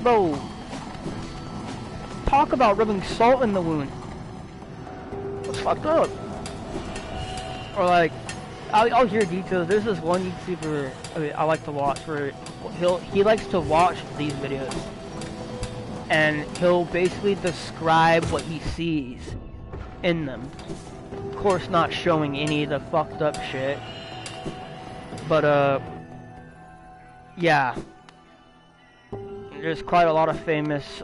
Bro, talk about rubbing salt in the wound. It's fucked up. Or like, I'll hear details. There's this one YouTuber I like to watch where he likes to watch these videos, and he'll basically describe what he sees in them. Of course, not showing any of the fucked up shit, but yeah, there's quite a lot of famous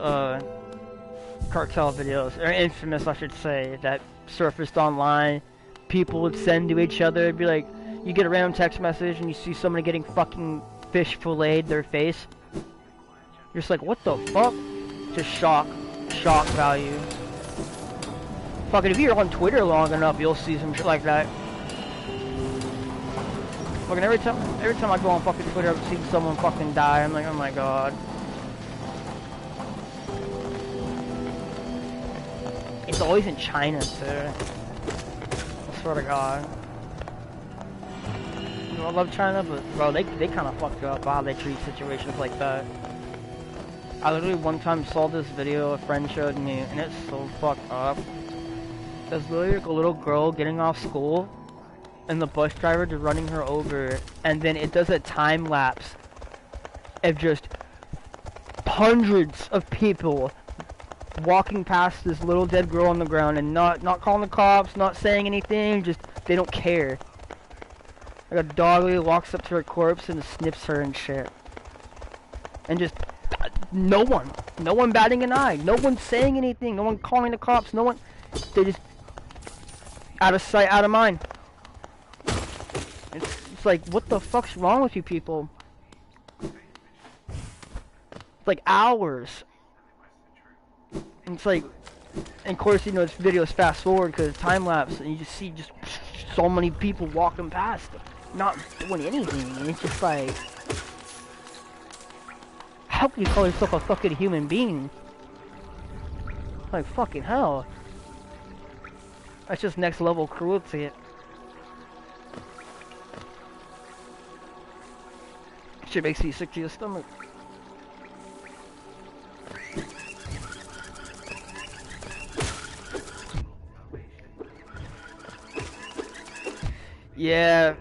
cartel videos, or infamous I should say, that surfaced online. People would send to each other. It'd be like, you get a random text message and you see somebody getting fucking fish filleted their face. You're just like, what the fuck? Just shock value. Fucking, if you're on Twitter long enough, you'll see some shit like that. Fucking every time I go on fucking Twitter, I've seen someone fucking die. I'm like, oh my god. It's always in China too. I swear to God. You know, I love China, but bro, they kind of fucked up how they treat situations like that. I literally one time saw this video a friend showed me, and it's so fucked up. There's literally like a little girl getting off school, and the bus driver just running her over, and then it does a time lapse of just hundreds of people walking past this little dead girl on the ground and not calling the cops, not saying anything, just they don't care. Like a dog literally walks up to her corpse and sniffs her and shit. And just no one batting an eye, no one saying anything, no one calling the cops, no one, they just out of sight, out of mind. It's like, what the fuck's wrong with you people? It's like hours. And it's like, and of course, you know, this video is fast forward because it's time lapse, and you just see just so many people walking past, not doing anything, and it's just like, how can you call yourself a fucking human being? Like, fucking hell. That's just next level cruelty. Shit makes you sick to your stomach. Yeah.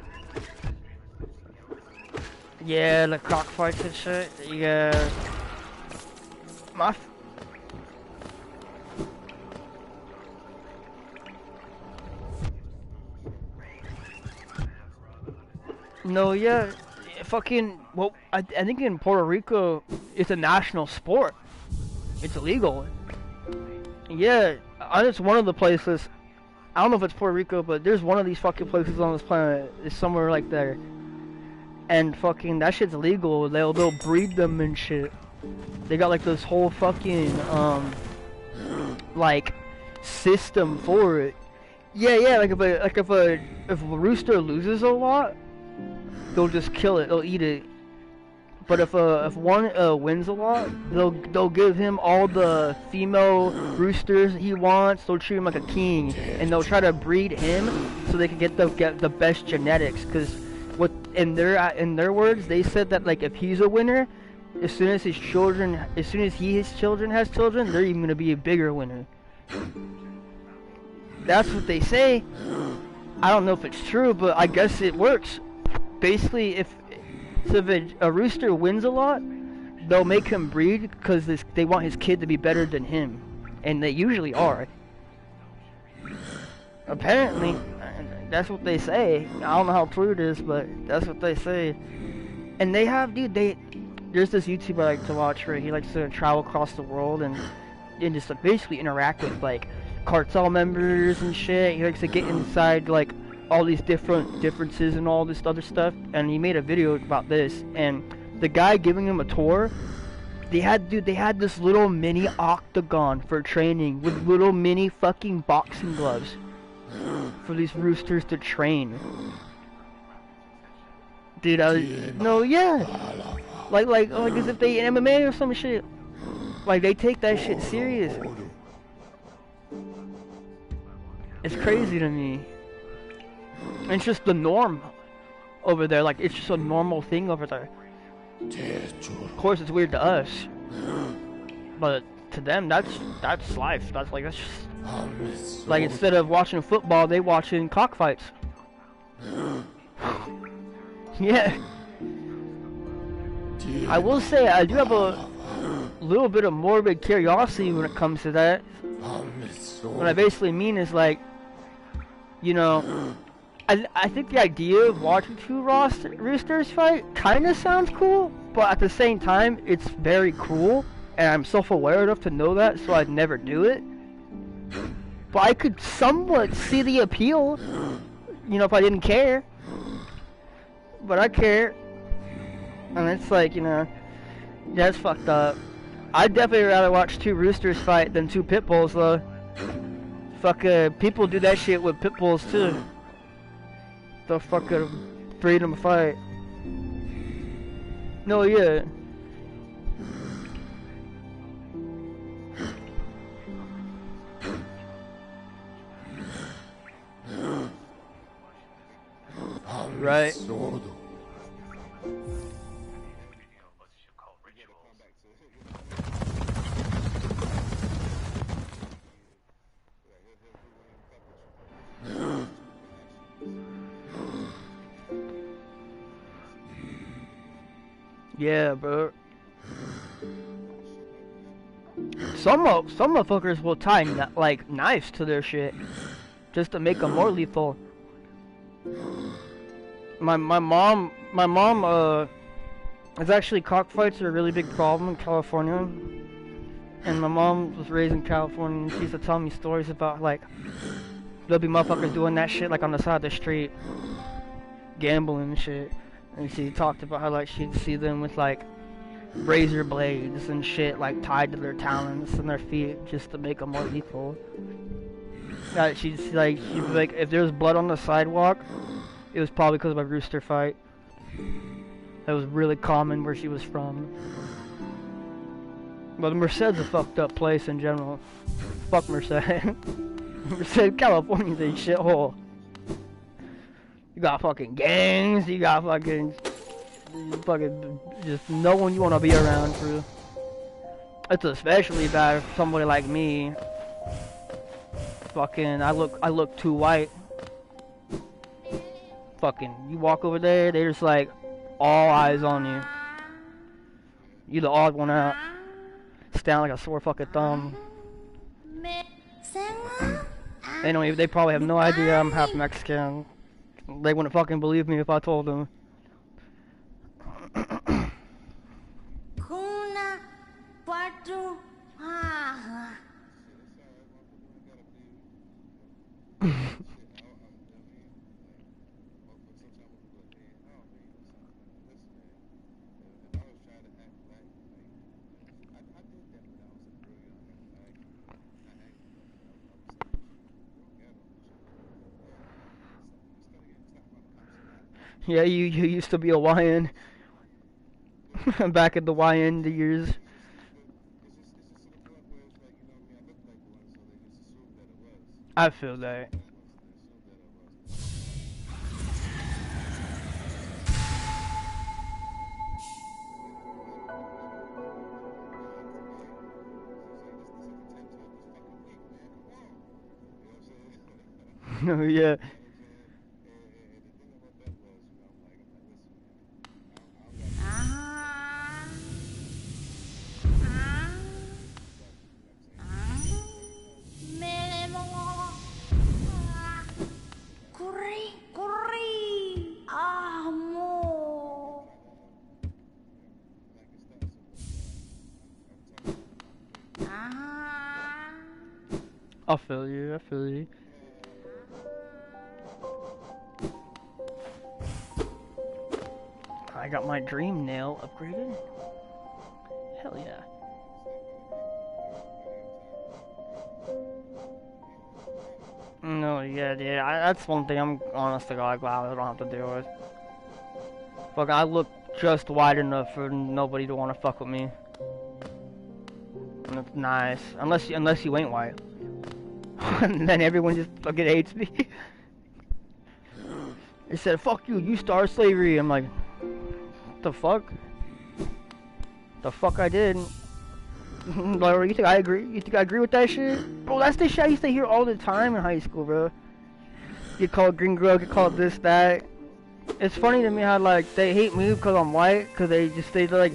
Yeah, the cockfights and shit. Yeah. No, yeah. Fucking, well, I think in Puerto Rico, it's a national sport. It's illegal. Yeah, it's one of the places. I don't know if it's Puerto Rico, but there's one of these fucking places on this planet. It's somewhere like there. And fucking, that shit's illegal. They'll breed them and shit. They got like this whole fucking, like, system for it. Yeah, like if a rooster loses a lot, they'll just kill it, they'll eat it. But if one wins a lot, they'll give him all the female roosters he wants. They'll treat him like a king, and they'll try to breed him so they can get the best genetics. Cause what in their words, they said that like if he's a winner, as soon as his children has children, they're even gonna be a bigger winner. That's what they say. I don't know if it's true, but I guess it works. Basically, if a rooster wins a lot, they'll make him breed because they want his kid to be better than him, and they usually are. Apparently, That's what they say. I don't know how true it is, but that's what they say. And they have, dude, there's this YouTuber I like to watch where he likes to travel across the world and just like, basically interact with like cartel members and shit. He likes to get inside like all these differences and all this other stuff. And he made a video about this. And the guy giving him a tour, they had this little mini octagon for training with little mini fucking boxing gloves for these roosters to train. Dude, like as if they MMA or some shit. Like they take that shit serious. It's crazy to me. And it's just the norm over there. Like it's just a normal thing over there. Of course, it's weird to us, but to them, that's life. That's just like instead of watching football, they watching cockfights. Yeah. I will say I do have a little bit of morbid curiosity when it comes to that. What I basically mean is like, you know, I think the idea of watching two roosters fight kind of sounds cool, but at the same time, it's very cruel, and I'm self-aware enough to know that, so I'd never do it. But I could somewhat see the appeal, you know, if I didn't care. But I care, and it's like, you know, that's fucked up. I'd definitely rather watch two roosters fight than two pit bulls, though. People do that shit with pit bulls, too. The fucking freedom fight. No, yeah. Right. Yeah, bro. Some motherfuckers will tie like knives to their shit just to make them more lethal. My mom, it's actually cockfights are a really big problem in California. And my mom was raised in California, and she used to tell me stories about like there'll be motherfuckers doing that shit like on the side of the street, gambling and shit. And she talked about how like she'd see them with like razor blades and shit like tied to their talons and their feet just to make them more lethal. She'd be like, if there was blood on the sidewalk, it was probably because of a rooster fight. That was really common where she was from. But Merced's a fucked up place in general. Fuck Merced. Merced, California's a shithole. You got fucking gangs, you got fucking just no one you want to be around for. It's especially bad for somebody like me. Fucking, I look too white. Fucking, you walk over there, they're just like, all eyes on you. You the odd one out. Stand like a sore fucking thumb. They probably have no idea I'm half Mexican. They wouldn't fucking believe me if I told them. Yeah, you used to be a YN. Back in the YN years. I feel that. Oh yeah. I feel you, I feel you. I got my dream nail upgraded. Hell yeah. No, yeah, dude, that's one thing I'm honestly glad I don't have to deal with. Fuck, I look just wide enough for nobody to want to fuck with me. And it's nice. Unless you ain't white. And then everyone just fucking hates me. They said, fuck you, you started slavery. I'm like, what the fuck? The fuck I did. Like, you think I agree? You think I agree with that shit? Bro, that's the shit I used to hear all the time in high school, bro. Get called green girl, get called this, that. It's funny to me how, like, they hate me because I'm white, because they're like,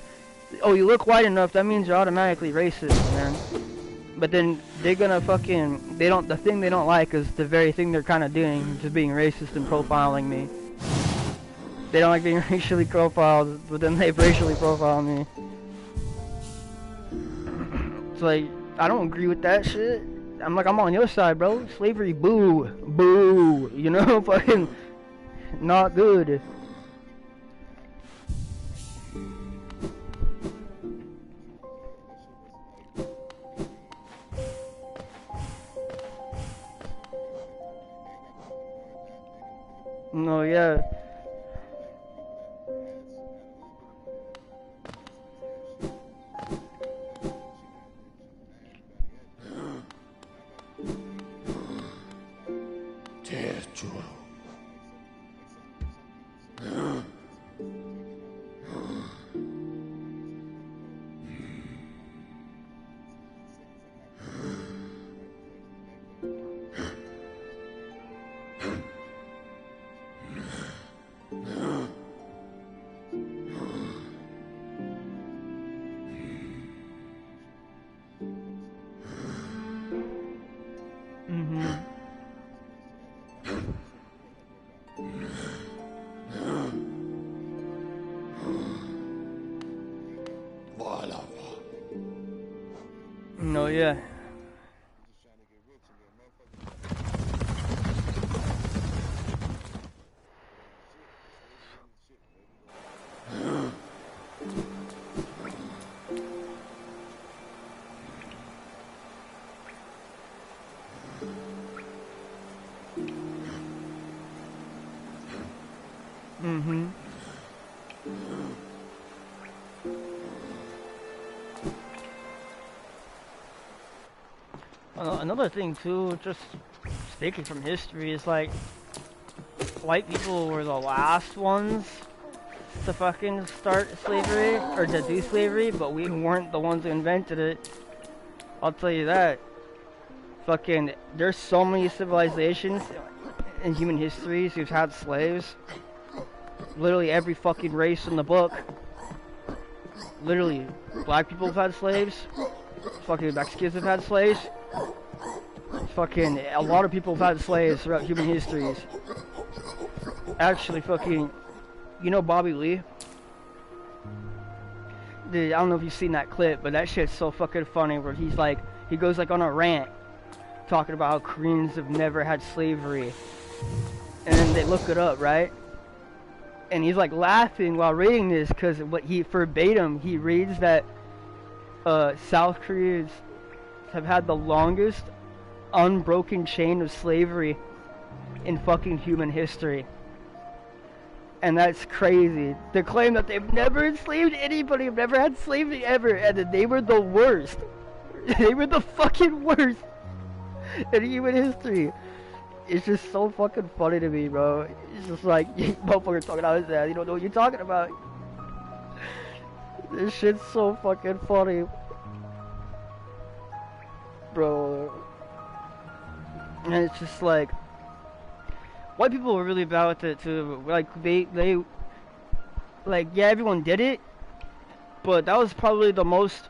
oh, you look white enough, that means you're automatically racist, man. But then they're gonna fucking, the thing they don't like is the very thing they're kind of doing, just being racist and profiling me. They don't like being racially profiled, but then they racially profile me. It's like, I don't agree with that shit. I'm like, I'm on your side, bro. Slavery, boo. Boo. You know, fucking not good. No, yeah. No, yeah. Another thing too, just speaking from history, is like, white people were the last ones to fucking start slavery, or to do slavery, but we weren't the ones who invented it. I'll tell you that. Fucking, there's so many civilizations in human histories who've had slaves. Literally every fucking race in the book. Literally, black people have had slaves. Fucking Mexicans have had slaves. Fucking, a lot of people have had slaves throughout human histories. Actually, fucking, you know Bobby Lee? Dude, I don't know if you've seen that clip, but that shit's so fucking funny where he's like, he goes like on a rant talking about how Koreans have never had slavery. And then they look it up, right? And he's like laughing while reading this because what he verbatim, he reads that South Koreans have had the longest unbroken chain of slavery in fucking human history. And that's crazy. They claim that they've never enslaved anybody, have never had slavery ever, and that they were the worst. They were the fucking worst in human history. It's just so fucking funny to me, bro. It's just like, you motherfucker talking out his ass, you don't know what you're talking about. This shit's so fucking funny. Bro. And it's just like, white people were really bad with it too. Like, they like, yeah, everyone did it, but that was probably the most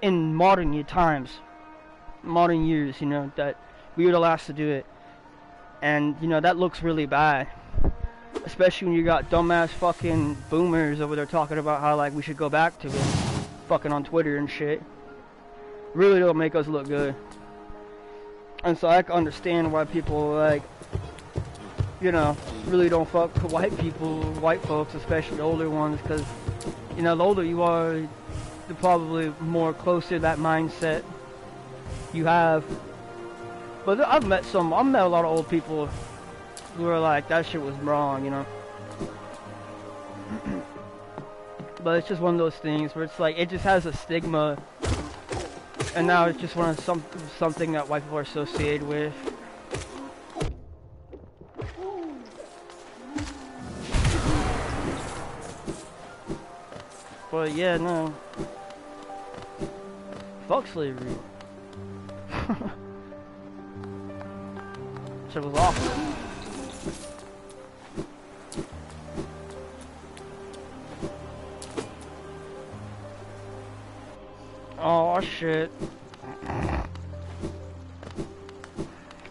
in modern years, you know, that we were the last to do it. And, you know, that looks really bad. Especially when you got dumbass fucking boomers over there talking about how, like, we should go back to it. Fucking on Twitter and shit. Really don't make us look good. And so I can understand why people like, you know, really don't fuck with white people, white folks, especially older ones, because, you know, the older you are, the probably more closer to that mindset you have. But I've met a lot of old people who are like, that shit was wrong, you know. But it's just one of those things where it's like, it just has a stigma, and now it's just something that white people are associated with. But yeah, no. Fuck slavery. Shit was awful. Oh shit.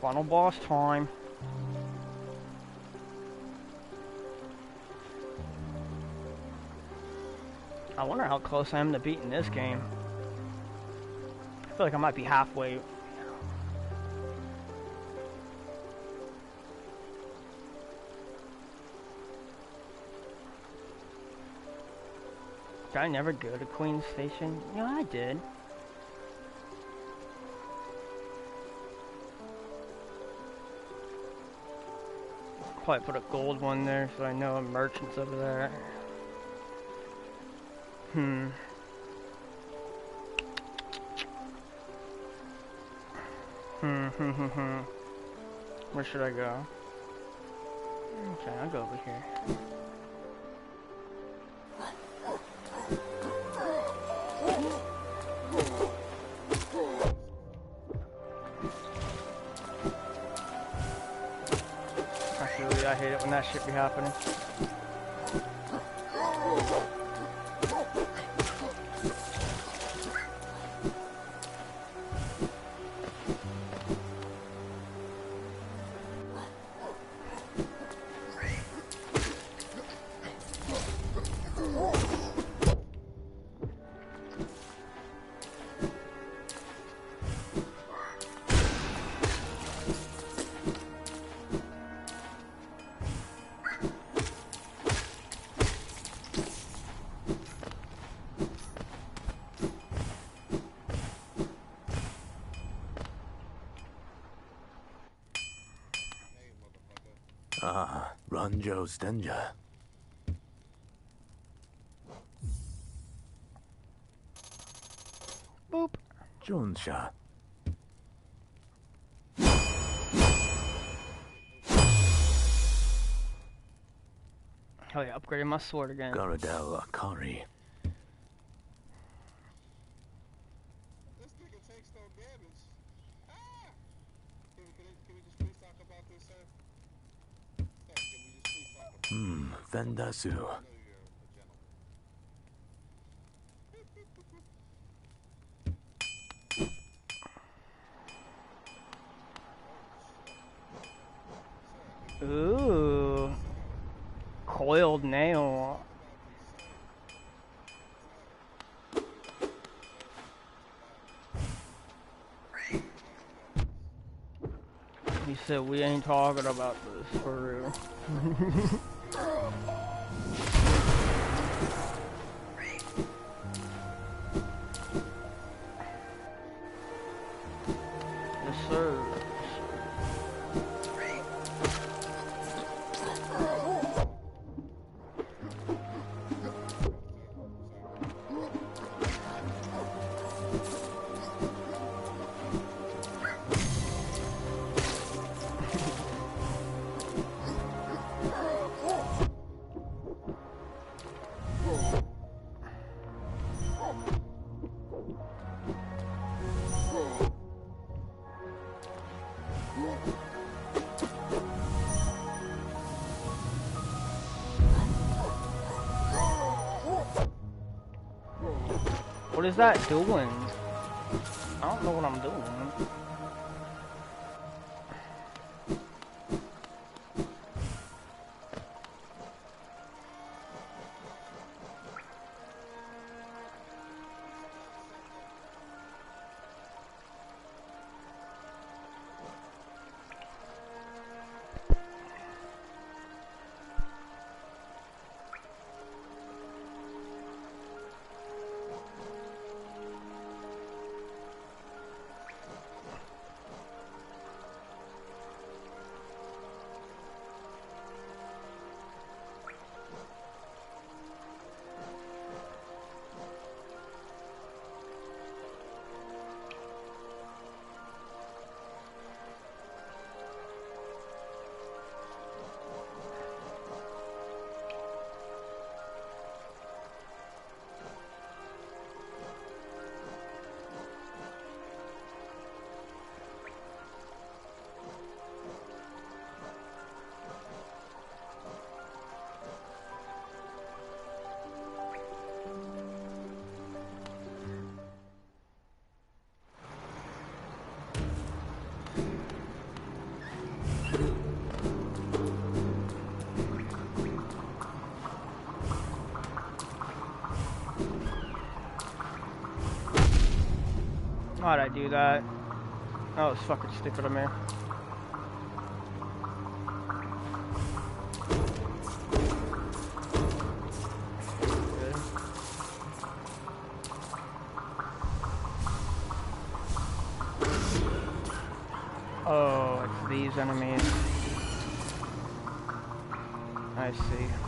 Final boss time. I wonder how close I am to beating this game. I feel like I might be halfway. Did I never go to Queen's Station? Yeah, I did. Probably put a gold one there so I know a merchant's over there. Where should I go? Okay, I'll go over here. Actually, I hate it when that shit be happening. Ah, Ranjo Stenja. Boop. Jonsha. Oh yeah, upgraded my sword again. Garadel Akari. This nigga takes no damage. Ah! Can we just please talk about this, sir? Sir, can we just please talk about Vendasu. I know you're a gentleman. Ooh. Coiled nail. He said we ain't talking about this for real. Yes, sir. What is that doing? I don't know what I'm doing. Why'd I do that? That was fucking stupid of me. Oh, it's these enemies. I see.